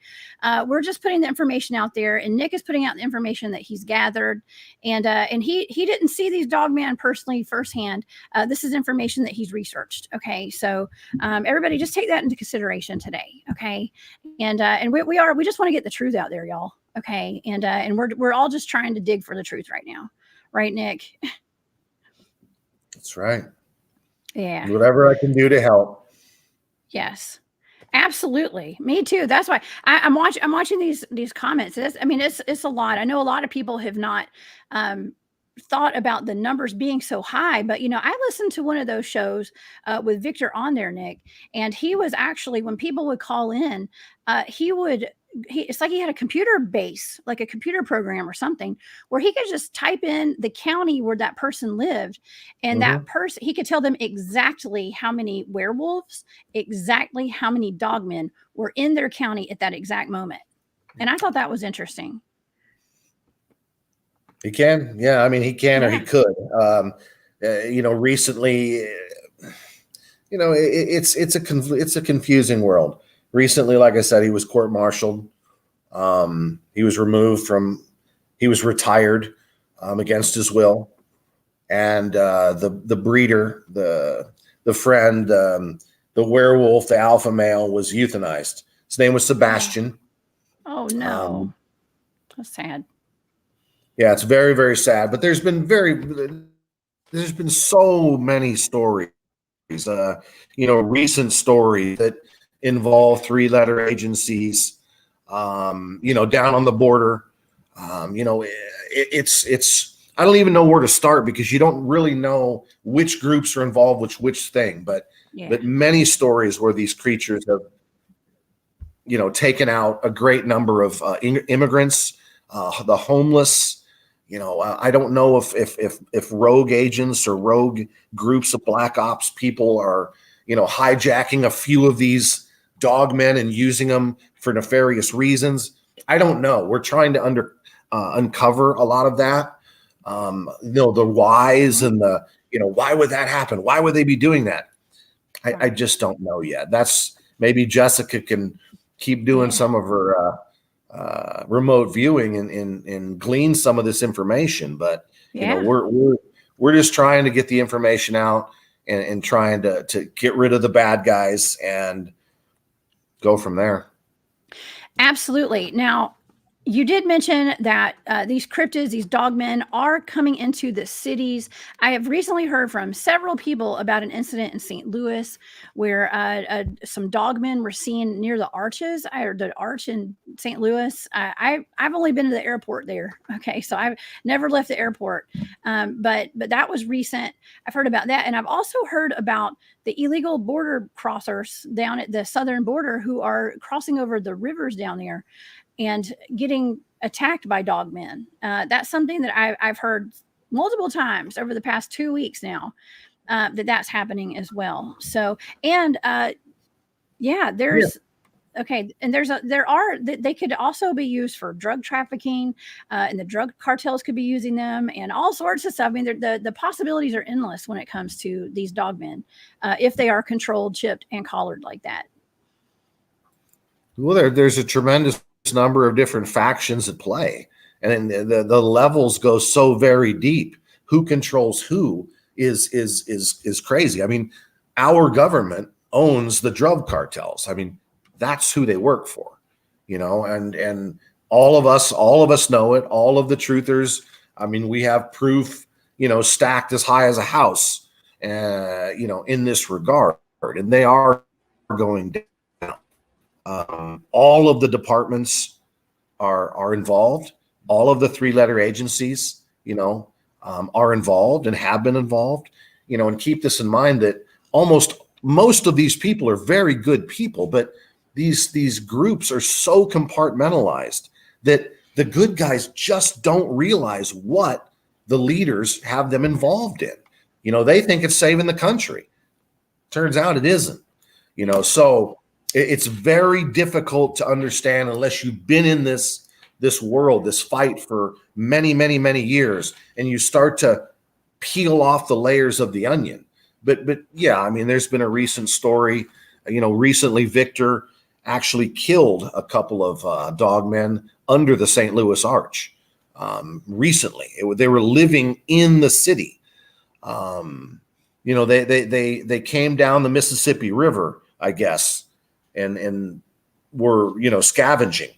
we're just putting the information out there, and Nick is putting out the information that he's gathered, and he didn't see these Dogmen personally firsthand. This is information that he's researched. Okay, so everybody just take that into consideration today. Okay, and we just want to get the truth out there, y'all. Okay, and we're all just trying to dig for the truth right now, right, Nick? That's right. Yeah. Whatever I can do to help. Yes. Absolutely. Me too. That's why I'm watching these comments. It's a lot. I know a lot of people have not thought about the numbers being so high, but, you know, I listened to one of those shows with Victor on there, Nick, and he was actually, when people would call in, it's like he had a computer base, like a computer program or something, where he could just type in the county where that person lived. And that person, he could tell them exactly how many werewolves, exactly how many dogmen were in their county at that exact moment. And I thought that was interesting. He can. Yeah. I mean, he can, or he could. You know, recently it's a confusing world. Recently, like I said, he was court-martialed. He was he was retired against his will, and the breeder, the friend, the werewolf, the alpha male, was euthanized. His name was Sebastian. Oh no, that's sad. Yeah, it's very, very sad. But there's been so many stories, recent stories that involve three-letter agencies, down on the border. It's I don't even know where to start because you don't really know which groups are involved with which thing. But many stories where these creatures have, taken out a great number of immigrants, the homeless. I don't know if rogue agents or rogue groups of black ops people are, hijacking a few of these dogmen and using them for nefarious reasons. I don't know. We're trying to uncover a lot of that. The whys and why would that happen? Why would they be doing that? I just don't know yet. That's maybe Jessica can keep doing some of her remote viewing and glean some of this information. But we're just trying to get the information out and trying to get rid of the bad guys and go from there. Absolutely. Now, you did mention that these cryptids, these dogmen, are coming into the cities. I have recently heard from several people about an incident in St. Louis where some dogmen were seen near the arches, or the arch in St. Louis. I've only been to the airport there. Okay, so I've never left the airport, but that was recent. I've heard about that, and I've also heard about the illegal border crossers down at the southern border who are crossing over the rivers down there and getting attacked by dogmen. That's something that I've heard multiple times over the past 2 weeks now, that's happening as well. So, and there's okay, and they could also be used for drug trafficking, and the drug cartels could be using them, and all sorts of stuff. I mean, the possibilities are endless when it comes to these dogmen, if they are controlled, chipped, and collared like that. Well, there's a tremendous number of different factions at play, and the levels go so very deep. Who controls who is crazy. I mean, our government owns the drug cartels. I mean, that's who they work for, and all of us know it. All of the truthers. I mean, we have proof, stacked as high as a house, in this regard, and they are going down. All of the departments are involved. All of the three-letter agencies, are involved and have been involved. And keep this in mind that most of these people are very good people, but these groups are so compartmentalized that the good guys just don't realize what the leaders have them involved in. They think it's saving the country. Turns out it isn't. So it's very difficult to understand unless you've been in this world, this fight for many, many, many years, and you start to peel off the layers of the onion. But yeah, I mean, there's been a recent story. Recently Victor actually killed a couple of dogmen under the St. Louis Arch. Recently, they were living in the city. They came down the Mississippi River, I guess, and were scavenging.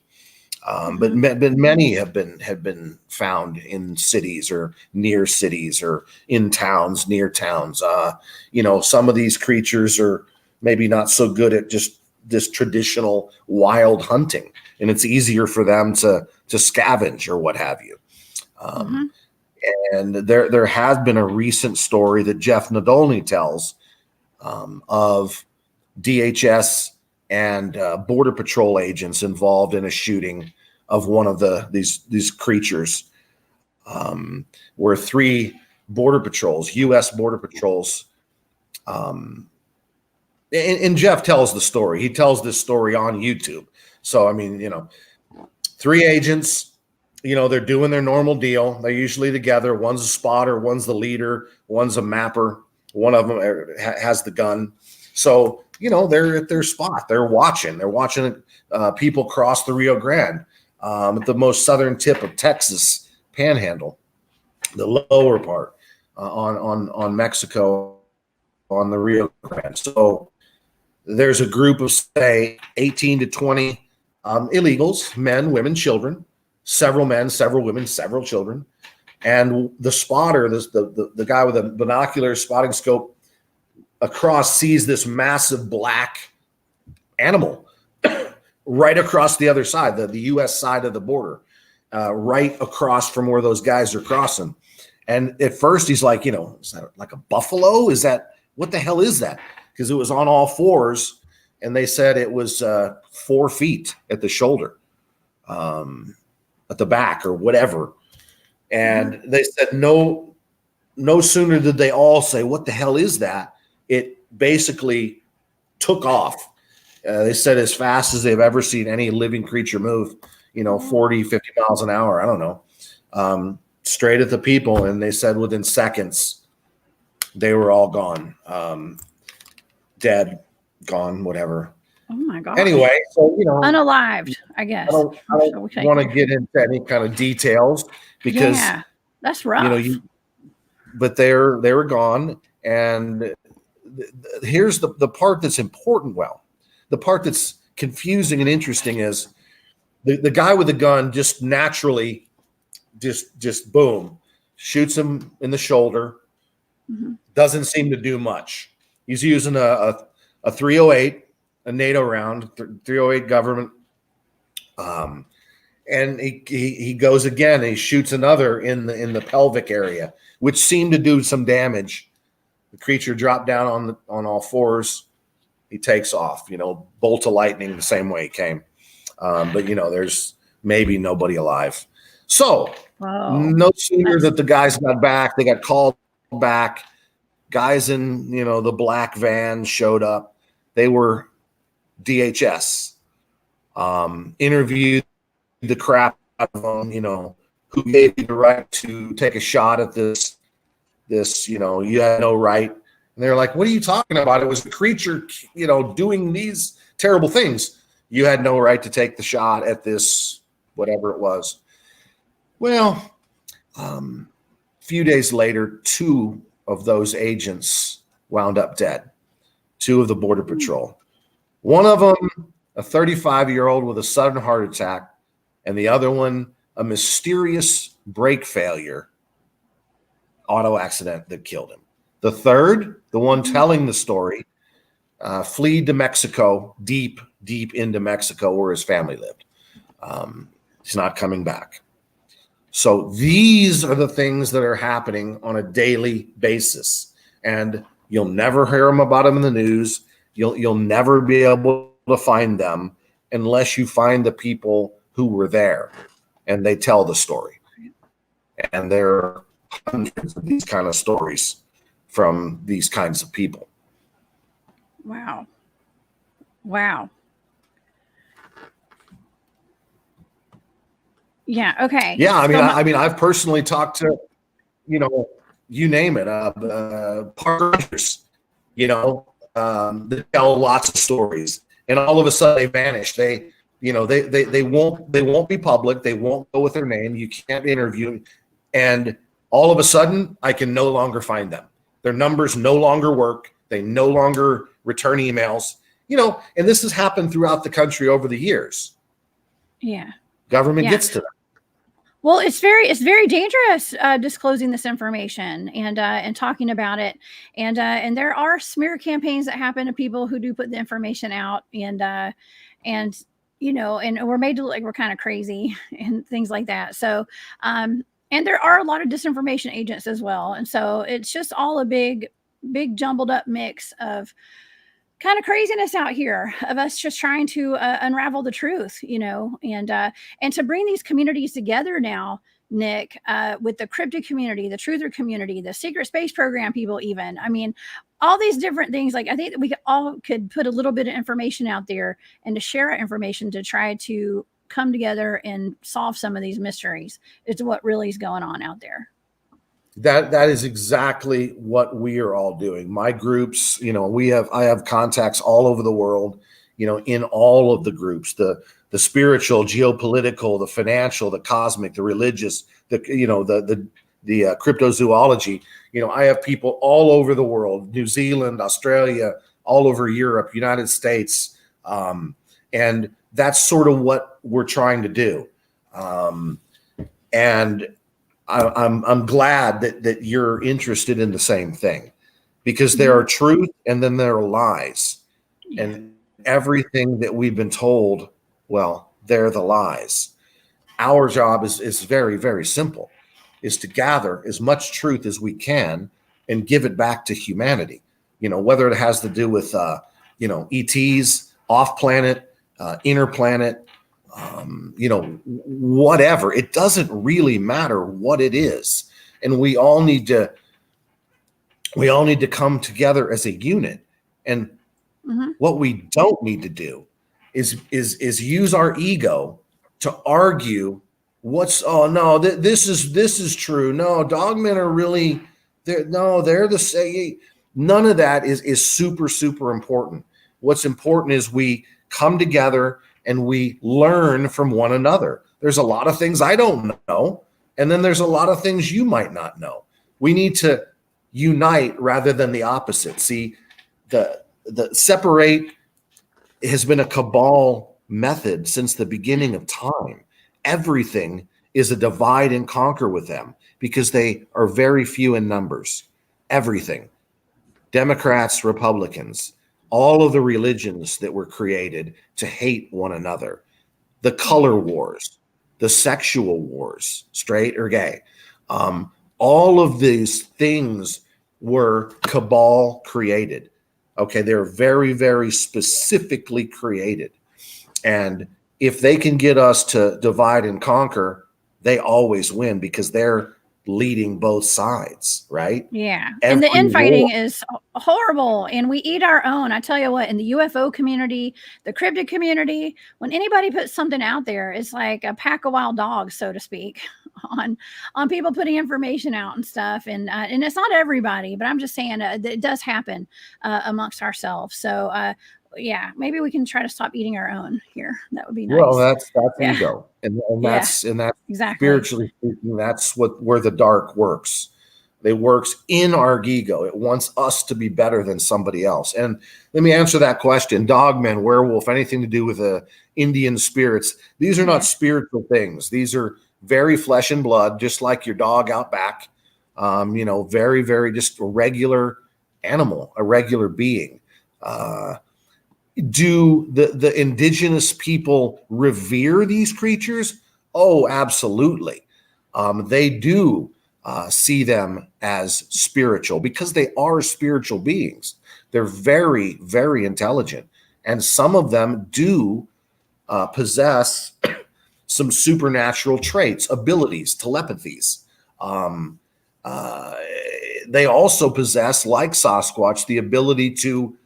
But many have been found in cities or near cities or in towns, near towns. Some of these creatures are maybe not so good at just this traditional wild hunting, and it's easier for them to scavenge or what have you. And there has been a recent story that Jeff Nadolny tells of DHS and Border Patrol agents involved in a shooting of one of these creatures, where 3 border patrols, U.S. border patrols, and Jeff tells the story. He tells this story on YouTube. So, I mean, 3 agents, they're doing their normal deal. They're usually together. One's a spotter, one's the leader, one's a mapper. One of them has the gun. So, they're at their spot. They're watching. They're watching people cross the Rio Grande at the most southern tip of Texas Panhandle, the lower part on Mexico, on the Rio Grande. So there's a group of, say, 18 to 20 illegals, men, women, children, several men, several women, several children. And the spotter, the guy with a binocular spotting scope across, sees this massive black animal right across the other side, the U.S. side of the border, right across from where those guys are crossing. And at first he's like, is that like a buffalo? What the hell is that? Because it was on all fours, and they said it was 4 feet at the shoulder, at the back or whatever. And they said no sooner did they all say, what the hell is that? It basically took off. They said as fast as they've ever seen any living creature move, 40, 50 miles an hour. I don't know. Straight at the people. And they said within seconds, they were all gone. Dead, gone, whatever. Oh my God. Anyway, so, unalived, I guess. I don't want to get into any kind of details because that's rough. But they were gone. And here's the part that's important. Well, the part that's confusing and interesting is the guy with the gun just naturally just boom, shoots him in the shoulder. Mm-hmm. Doesn't seem to do much. He's using a 308, a NATO round, 308 government. And he goes again. And he shoots another in the pelvic area, which seemed to do some damage. The creature dropped down on all fours. He takes off. Bolt of lightning the same way he came. But there's maybe nobody alive. So no sooner that the guys got back, they got called back. Guys in the black van showed up. They were DHS. Interviewed the crap out of them. Who gave you the right to take a shot at this? You had no right. And they're like, what are you talking about? It was a creature, doing these terrible things. You had no right to take the shot at this, whatever it was. Well, a few days later, 2 of those agents wound up dead. 2 of the Border Patrol. One of them, a 35-year-old with a sudden heart attack, and the other one, a mysterious brake failure, auto accident that killed him. The third, the one telling the story, fled to Mexico, deep into Mexico where his family lived. He's not coming back. So these are the things that are happening on a daily basis, and you'll never hear about them in the news. You'll never be able to find them unless you find the people who were there and they tell the story. And there are hundreds of these kind of stories from these kinds of people. Wow. Yeah. Okay. Yeah. I mean, I've personally talked to, you name it, partners, that tell lots of stories, and all of a sudden they vanish. They won't be public. They won't go with their name. You can't interview, and all of a sudden I can no longer find them. Their numbers no longer work. They no longer return emails, and this has happened throughout the country over the years. Yeah. Government gets to them. Well, it's very dangerous disclosing this information and talking about it, and there are smear campaigns that happen to people who do put the information out, and we're made to look like we're kind of crazy and things like that. So, and there are a lot of disinformation agents as well, and so it's just all a big jumbled up mix of kind of craziness out here of us just trying to unravel the truth, and to bring these communities together now, Nick, with the cryptid community, the truther community, the secret space program people, even. I mean, all these different things. Like, I think that we could put a little bit of information out there and to share our information to try to come together and solve some of these mysteries. It's what really is going on out there. That is exactly what we are all doing. My groups, I have contacts all over the world, in all of the groups, the spiritual, geopolitical, the financial, the cosmic, the religious, the cryptozoology. I have people all over the world, New Zealand, Australia, all over Europe, United States. And that's sort of what we're trying to do. And I'm glad that you're interested in the same thing, because there are truth and then there are lies, and everything that we've been told, well, they're the lies. Our job is very, very simple, is to gather as much truth as we can and give it back to humanity. Whether it has to do with ETs, off planet, inner planet, whatever. It doesn't really matter what it is. And we all need to come together as a unit. And what we don't need to do is use our ego to argue this is true. No, dogmen are really they're the same. None of that is super, super important. What's important is we come together and we learn from one another. There's a lot of things I don't know, and then there's a lot of things you might not know. We need to unite rather than the opposite. See, the separate has been a cabal method since the beginning of time. Everything is a divide and conquer with them because they are very few in numbers. Everything. Democrats, Republicans, all of the religions that were created to hate one another, the color wars, the sexual wars, straight or gay, all of these things were cabal created. Okay, they're very, very specifically created. And if they can get us to divide and conquer, they always win because they're leading both sides, right? Yeah. And the infighting is horrible, and we eat our own. I tell you what, in the UFO community, the cryptid community, when anybody puts something out there, it's like a pack of wild dogs, so to speak, on people putting information out and stuff. And it's not everybody, but I'm just saying it does happen amongst ourselves. So yeah, maybe we can try to stop eating our own here. That would be nice. Well, that's ego, and that's exactly. Spiritually speaking, that's where the dark works. It works in our ego. It wants us to be better than somebody else. And let me answer that question: Dogmen, werewolf, anything to do with Indian spirits? These are not spiritual things. These are very flesh and blood, just like your dog out back. Very, very just a regular animal, a regular being. Do the indigenous people revere these creatures? Oh, absolutely. They do see them as spiritual because they are spiritual beings. They're very, very intelligent. And some of them do possess some supernatural traits, abilities, telepathies. They also possess, like Sasquatch, the ability to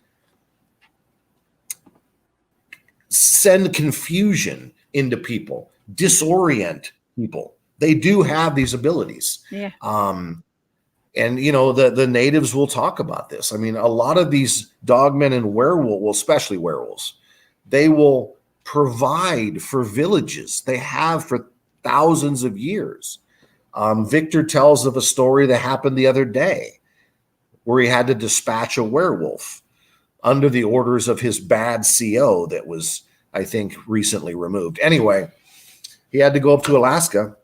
send confusion into people, disorient people. They do have these abilities. Yeah. And the natives will talk about this. I mean, a lot of these dogmen and werewolves, well, especially werewolves, they will provide for villages. They have for thousands of years. Victor tells of a story that happened the other day where he had to dispatch a werewolf under the orders of his bad CO that was, I think, recently removed. Anyway, he had to go up to Alaska.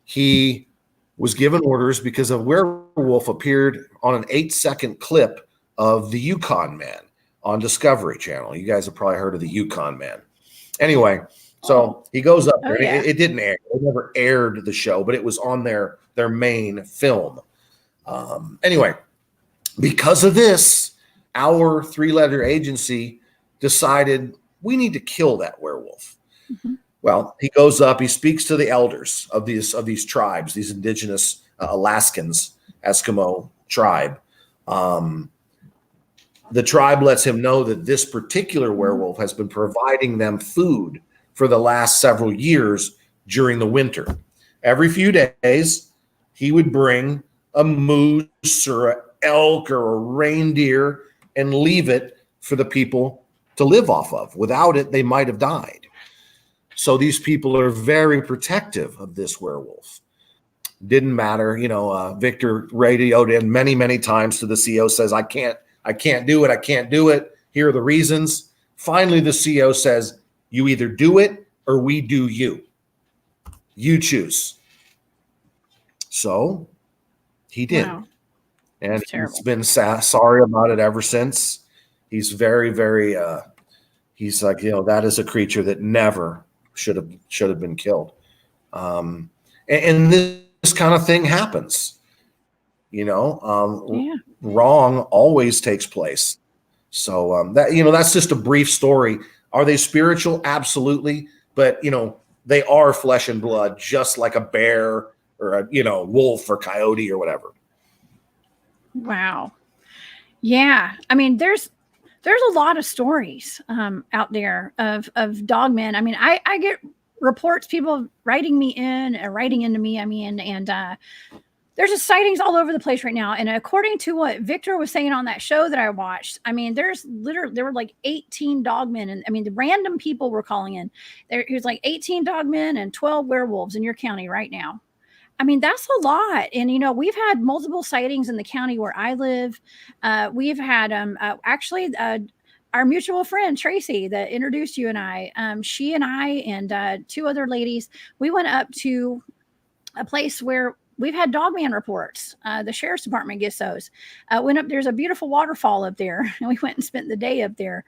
He was given orders because a werewolf appeared on an 8-second clip of the Yukon Man on Discovery Channel. You guys have probably heard of the Yukon Man. Anyway, so he goes up there. Yeah. It didn't air. It never aired the show, but it was on their main film. Anyway, because of this, our 3-letter agency decided we need to kill that werewolf. Mm-hmm. Well, he goes up, he speaks to the elders of these tribes, these indigenous Alaskans, Eskimo tribe. The tribe lets him know that this particular werewolf has been providing them food for the last several years during the winter. Every few days, he would bring a moose or an elk or a reindeer and leave it for the people to live off of. Without it, they might have died. So these people are very protective of this werewolf. Didn't matter, Victor radioed in many, many times to the CO, says, I can't do it. I can't do it. Here are the reasons. Finally, the CO says, you either do it or we do you. You choose. So he did. Wow. And That's he's been sorry about it ever since. He's very, very, he's like, that is a creature that never should have been killed. And this kind of thing happens, wrong always takes place. So that's just a brief story. Are they spiritual? Absolutely. But, they are flesh and blood, just like a bear or a, wolf or coyote or whatever. Wow. Yeah. I mean, there's a lot of stories out there of dogmen. I mean, I get reports, people writing into me. I mean, and there's just sightings all over the place right now. And according to what Victor was saying on that show that I watched, I mean, there were like 18 dogmen. And I mean, the random people were calling in. There was like 18 dogmen and 12 werewolves in your county right now. I mean, that's a lot. And, we've had multiple sightings in the county where I live. We've had our mutual friend, Tracy, that introduced you and I, she and I and two other ladies, we went up to a place where we've had dogman reports. The sheriff's department gets those. Went up, there's a beautiful waterfall up there, and we went and spent the day up there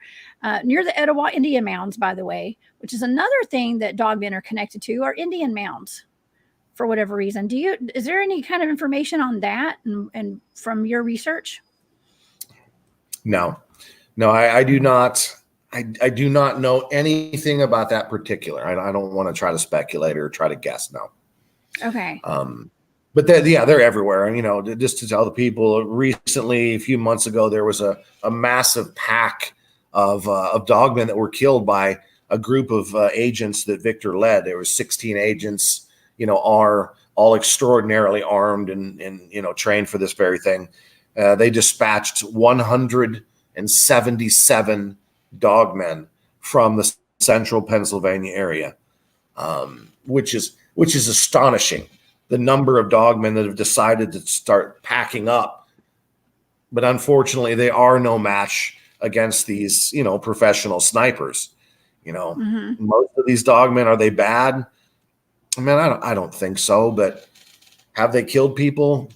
near the Etowah Indian mounds, by the way, which is another thing that dogmen are connected to, are Indian mounds. For whatever reason, is there any kind of information on that and from your research? No, I do not. I do not know anything about that particular. I don't want to try to speculate or try to guess. No. Okay. But they're everywhere. And, just to tell the people, recently, a few months ago, there was a massive pack of dogmen that were killed by a group of agents that Victor led. There was 16 agents, are all extraordinarily armed and trained for this very thing. They dispatched 177 dogmen from the central Pennsylvania area, which is astonishing. The number of dogmen that have decided to start packing up, but unfortunately, they are no match against these professional snipers. Most of these dogmen, are they bad? I mean, I don't think so, but have they killed people?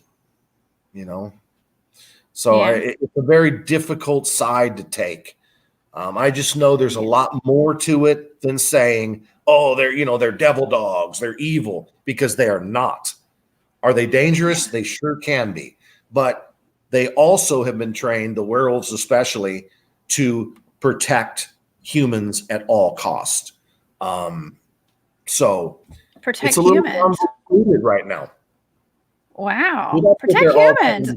So it's a very difficult side to take. I just know there's a lot more to it than saying, oh, they're devil dogs, they're evil, because they are not. Are they dangerous? They sure can be. But they also have been trained, the werewolves especially, to protect humans at all cost. So protect it's a little humans convoluted right now. Wow. Protect humans.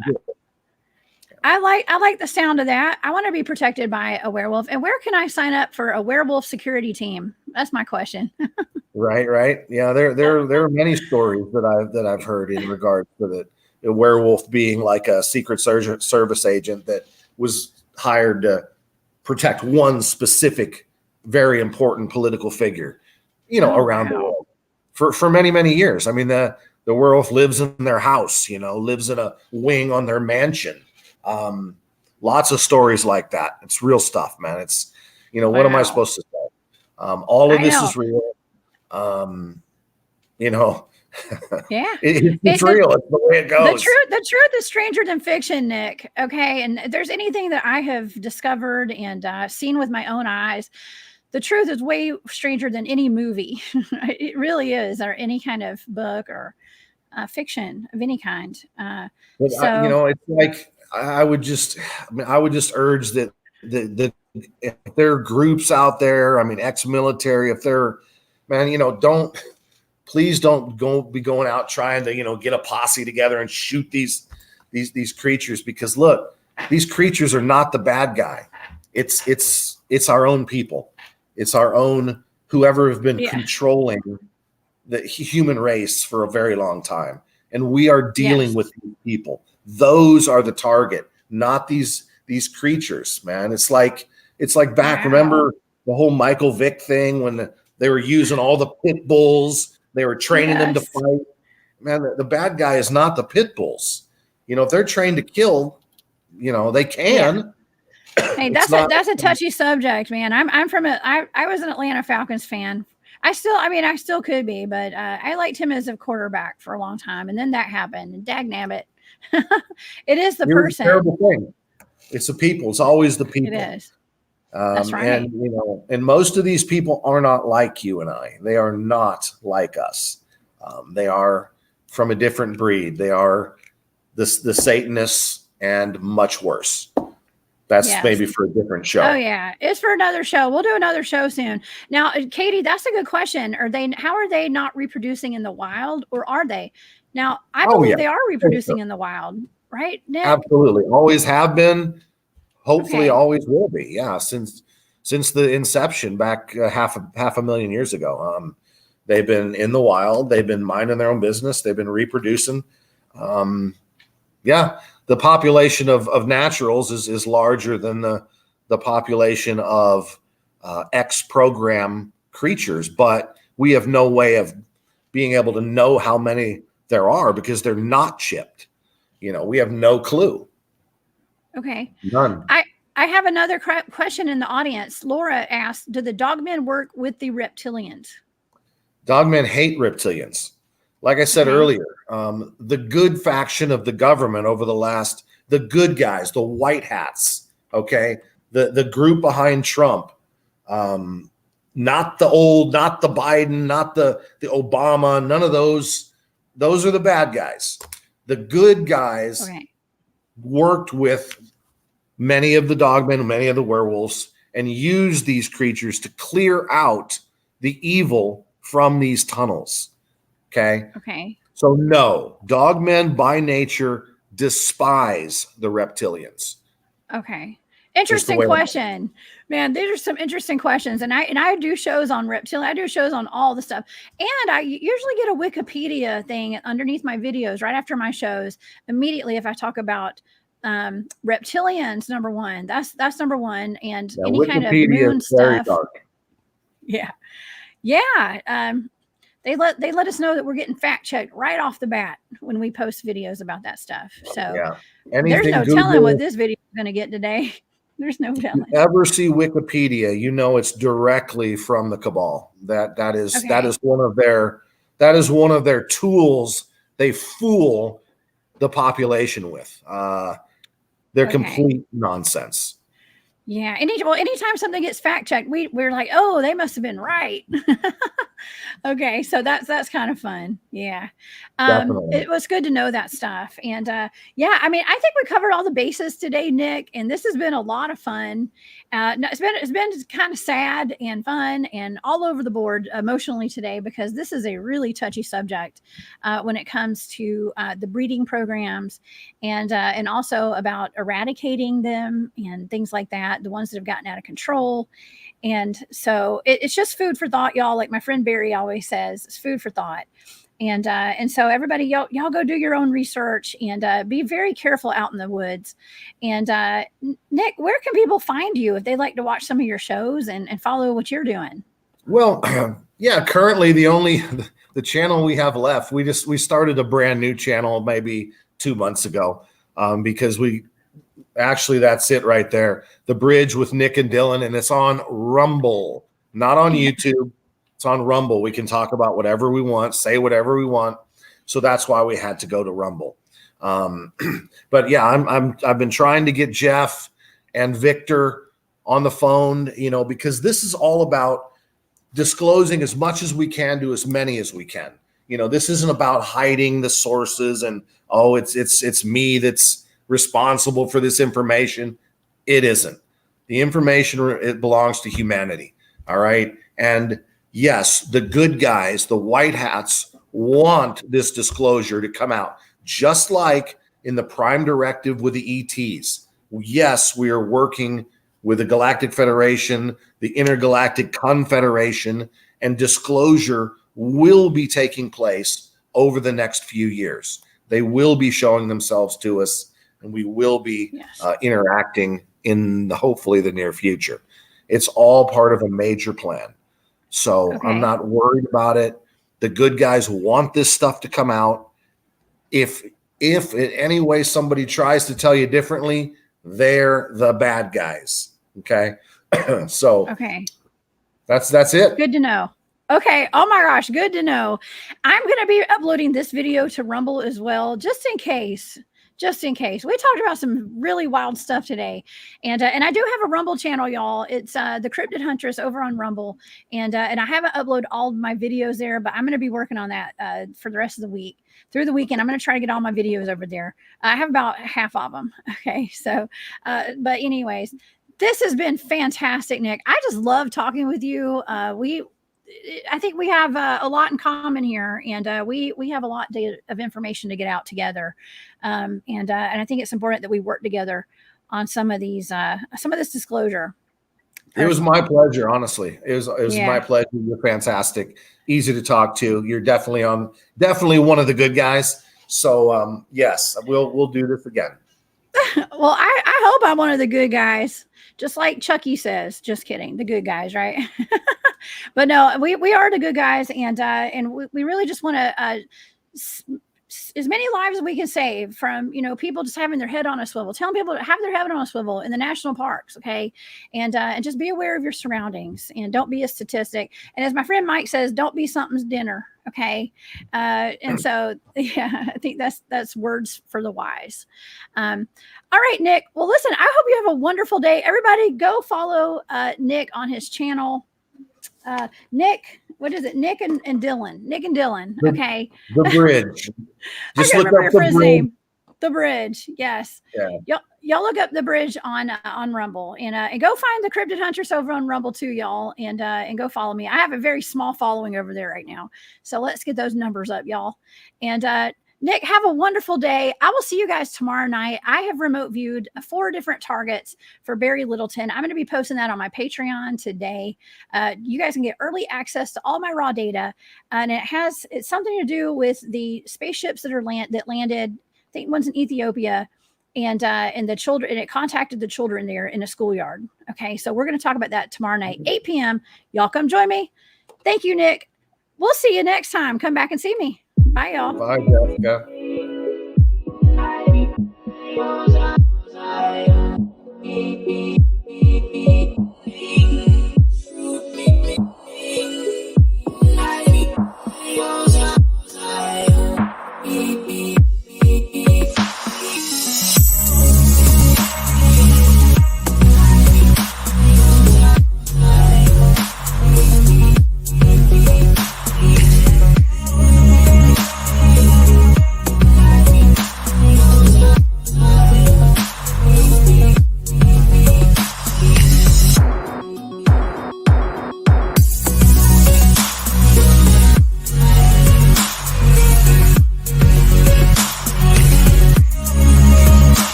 I like the sound of that. I want to be protected by a werewolf. And where can I sign up for a werewolf security team? That's my question. Right. Yeah, there are many stories that I've heard in regards to the werewolf being like a Secret Service agent that was hired to protect one specific, very important political figure, around the world for many, many years. I mean, the werewolf lives in their house, lives in a wing on their mansion. Lots of stories like that. It's real stuff, man. It's, what am I supposed to say? All of this is real. Yeah, it's real. It's the way it goes. The truth is stranger than fiction, Nick. Okay. And if there's anything that I have discovered and seen with my own eyes, the truth is way stranger than any movie. It really is, or any kind of book or fiction of any kind. It's like, I would just urge that if there are groups out there, I mean, ex-military, if they're, man, please don't be going out trying to, get a posse together and shoot these creatures, because look, these creatures are not the bad guy. It's our own people. It's our own, whoever have been controlling the human race for a very long time. and we are dealing with these people. Those are the target, not these creatures, man. It's like back. Wow. Remember the whole Michael Vick thing when they were using all the pit bulls, they were training them to fight. Man, the bad guy is not the pit bulls. If they're trained to kill, they can. Yeah. Hey, that's a touchy subject, man. I was an Atlanta Falcons fan. I still could be, but I liked him as a quarterback for a long time, and then that happened. And dagnabbit, it is the person. A terrible thing. It's the people. It's always the people. It is. That's right. And most of these people are not like you and I. They are not like us. They are from a different breed. They are the Satanists and much worse. That's maybe for a different show. Oh yeah, it's for another show. We'll do another show soon. Now, Katie, that's a good question. How are they not reproducing in the wild, or are they? Now, I believe they are reproducing in the wild, right, Nick? Absolutely, always have been. Hopefully, always will be. Yeah, since the inception back half a million years ago. They've been in the wild. They've been minding their own business. They've been reproducing. The population of naturals is larger than the population of X-program creatures, but we have no way of being able to know how many there are because they're not chipped. We have no clue. Okay. None. I have another question in the audience. Laura asked, do the Dogmen work with the reptilians? Dogmen hate reptilians. Like I said earlier, the good faction of the government over the good guys, the white hats, okay, the group behind Trump, not the Biden, not the Obama, none of those. Those are the bad guys. The good guys worked with many of the Dogmen, many of the werewolves, and used these creatures to clear out the evil from these tunnels. Okay. So no, Dogmen by nature despise the reptilians. Okay. Interesting question, man. These are some interesting questions, and I do shows on reptilian. I do shows on all the stuff, and I usually get a Wikipedia thing underneath my videos right after my shows. Immediately, if I talk about reptilians, number one, that's number one, and any Wikipedia kind of moon stuff. Dark. Yeah. They let us know that we're getting fact checked right off the bat when we post videos about that stuff. So there's no telling what this video is going to get today. There's no telling. If you ever see Wikipedia, it's directly from the cabal. That is one of their tools they fool the population with. They're complete nonsense. Yeah. Anytime something gets fact checked, we're like, oh, they must have been right. Okay. So that's kind of fun. Yeah. It was good to know that stuff. And I think we covered all the bases today, Nick, and this has been a lot of fun. It's been kind of sad and fun and all over the board emotionally today, because this is a really touchy subject when it comes to the breeding programs and also about eradicating them and things like that, the ones that have gotten out of control. And so it's just food for thought, y'all. Like my friend Barry always says, it's food for thought. And so everybody, y'all go do your own research and be very careful out in the woods. And Nick, where can people find you if they'd like to watch some of your shows and follow what you're doing? Well, currently the channel we have left, we started a brand new channel maybe 2 months ago because that's it right there. The Bridge with Nick and Dylan, and it's on Rumble, not on YouTube. It's on Rumble. We can talk about whatever we want, say whatever we want. So that's why we had to go to Rumble. But yeah, I've been trying to get Jeff and Victor on the phone, because this is all about disclosing as much as we can to as many as we can. This isn't about hiding the sources and it's me that's responsible for this information. It isn't. The information, it belongs to humanity. All right. And yes, the good guys, the white hats, want this disclosure to come out, just like in the Prime Directive with the ETs. Yes, we are working with the Galactic Federation, the Intergalactic Confederation, and disclosure will be taking place over the next few years. They will be showing themselves to us, and we will be interacting in hopefully the near future. It's all part of a major plan. So I'm not worried about it. The good guys want this stuff to come out. If in any way somebody tries to tell you differently, they're the bad guys. Okay. So that's it. Good to know. Okay. Oh my gosh. Good to know. I'm going to be uploading this video to Rumble as well, just in case. Just in case. We talked about some really wild stuff today. And I do have a Rumble channel, y'all. It's the Cryptid Huntress over on Rumble. And I haven't uploaded all of my videos there, but I'm going to be working on that for the rest of the week. Through the weekend, I'm going to try to get all my videos over there. I have about half of them. Okay. So, but anyways, this has been fantastic, Nick. I just love talking with you. I think we have a lot in common here, and we have a lot of information to get out together. And I think it's important that we work together on some of this disclosure. It was my pleasure, honestly. It was my pleasure. You're fantastic, easy to talk to. You're definitely one of the good guys. So yes, we'll do this again. Well, I hope I'm one of the good guys, just like Chucky says. Just kidding, the good guys, right? But no, we are the good guys, and we really just want to as many lives as we can save from people just having their head on a swivel, telling people to have their head on a swivel in the national parks, okay, and just be aware of your surroundings and don't be a statistic. And as my friend Mike says, don't be something's dinner, okay. And so I think that's words for the wise. All right, Nick. Well, listen, I hope you have a wonderful day. Everybody, go follow Nick on his channel. Nick, what is it? Nick and Dylan. Okay. The Bridge. Just look up the Bridge. The Bridge. Yes. Yeah. Y'all look up the Bridge on Rumble, and go find the Cryptid Huntress over on Rumble too, y'all, and go follow me. I have a very small following over there right now, so let's get those numbers up, y'all. And Nick, have a wonderful day. I will see you guys tomorrow night. I have remote viewed 4 different targets for Barry Littleton. I'm going to be posting that on my Patreon today. You guys can get early access to all my raw data. And it's something to do with the spaceships that landed, I think one's in Ethiopia, and the children, and it contacted the children there in a schoolyard. Okay. So we're going to talk about that tomorrow night, 8 p.m. Y'all come join me. Thank you, Nick. We'll see you next time. Come back and see me. Bye, y'all. Bye, Jessica.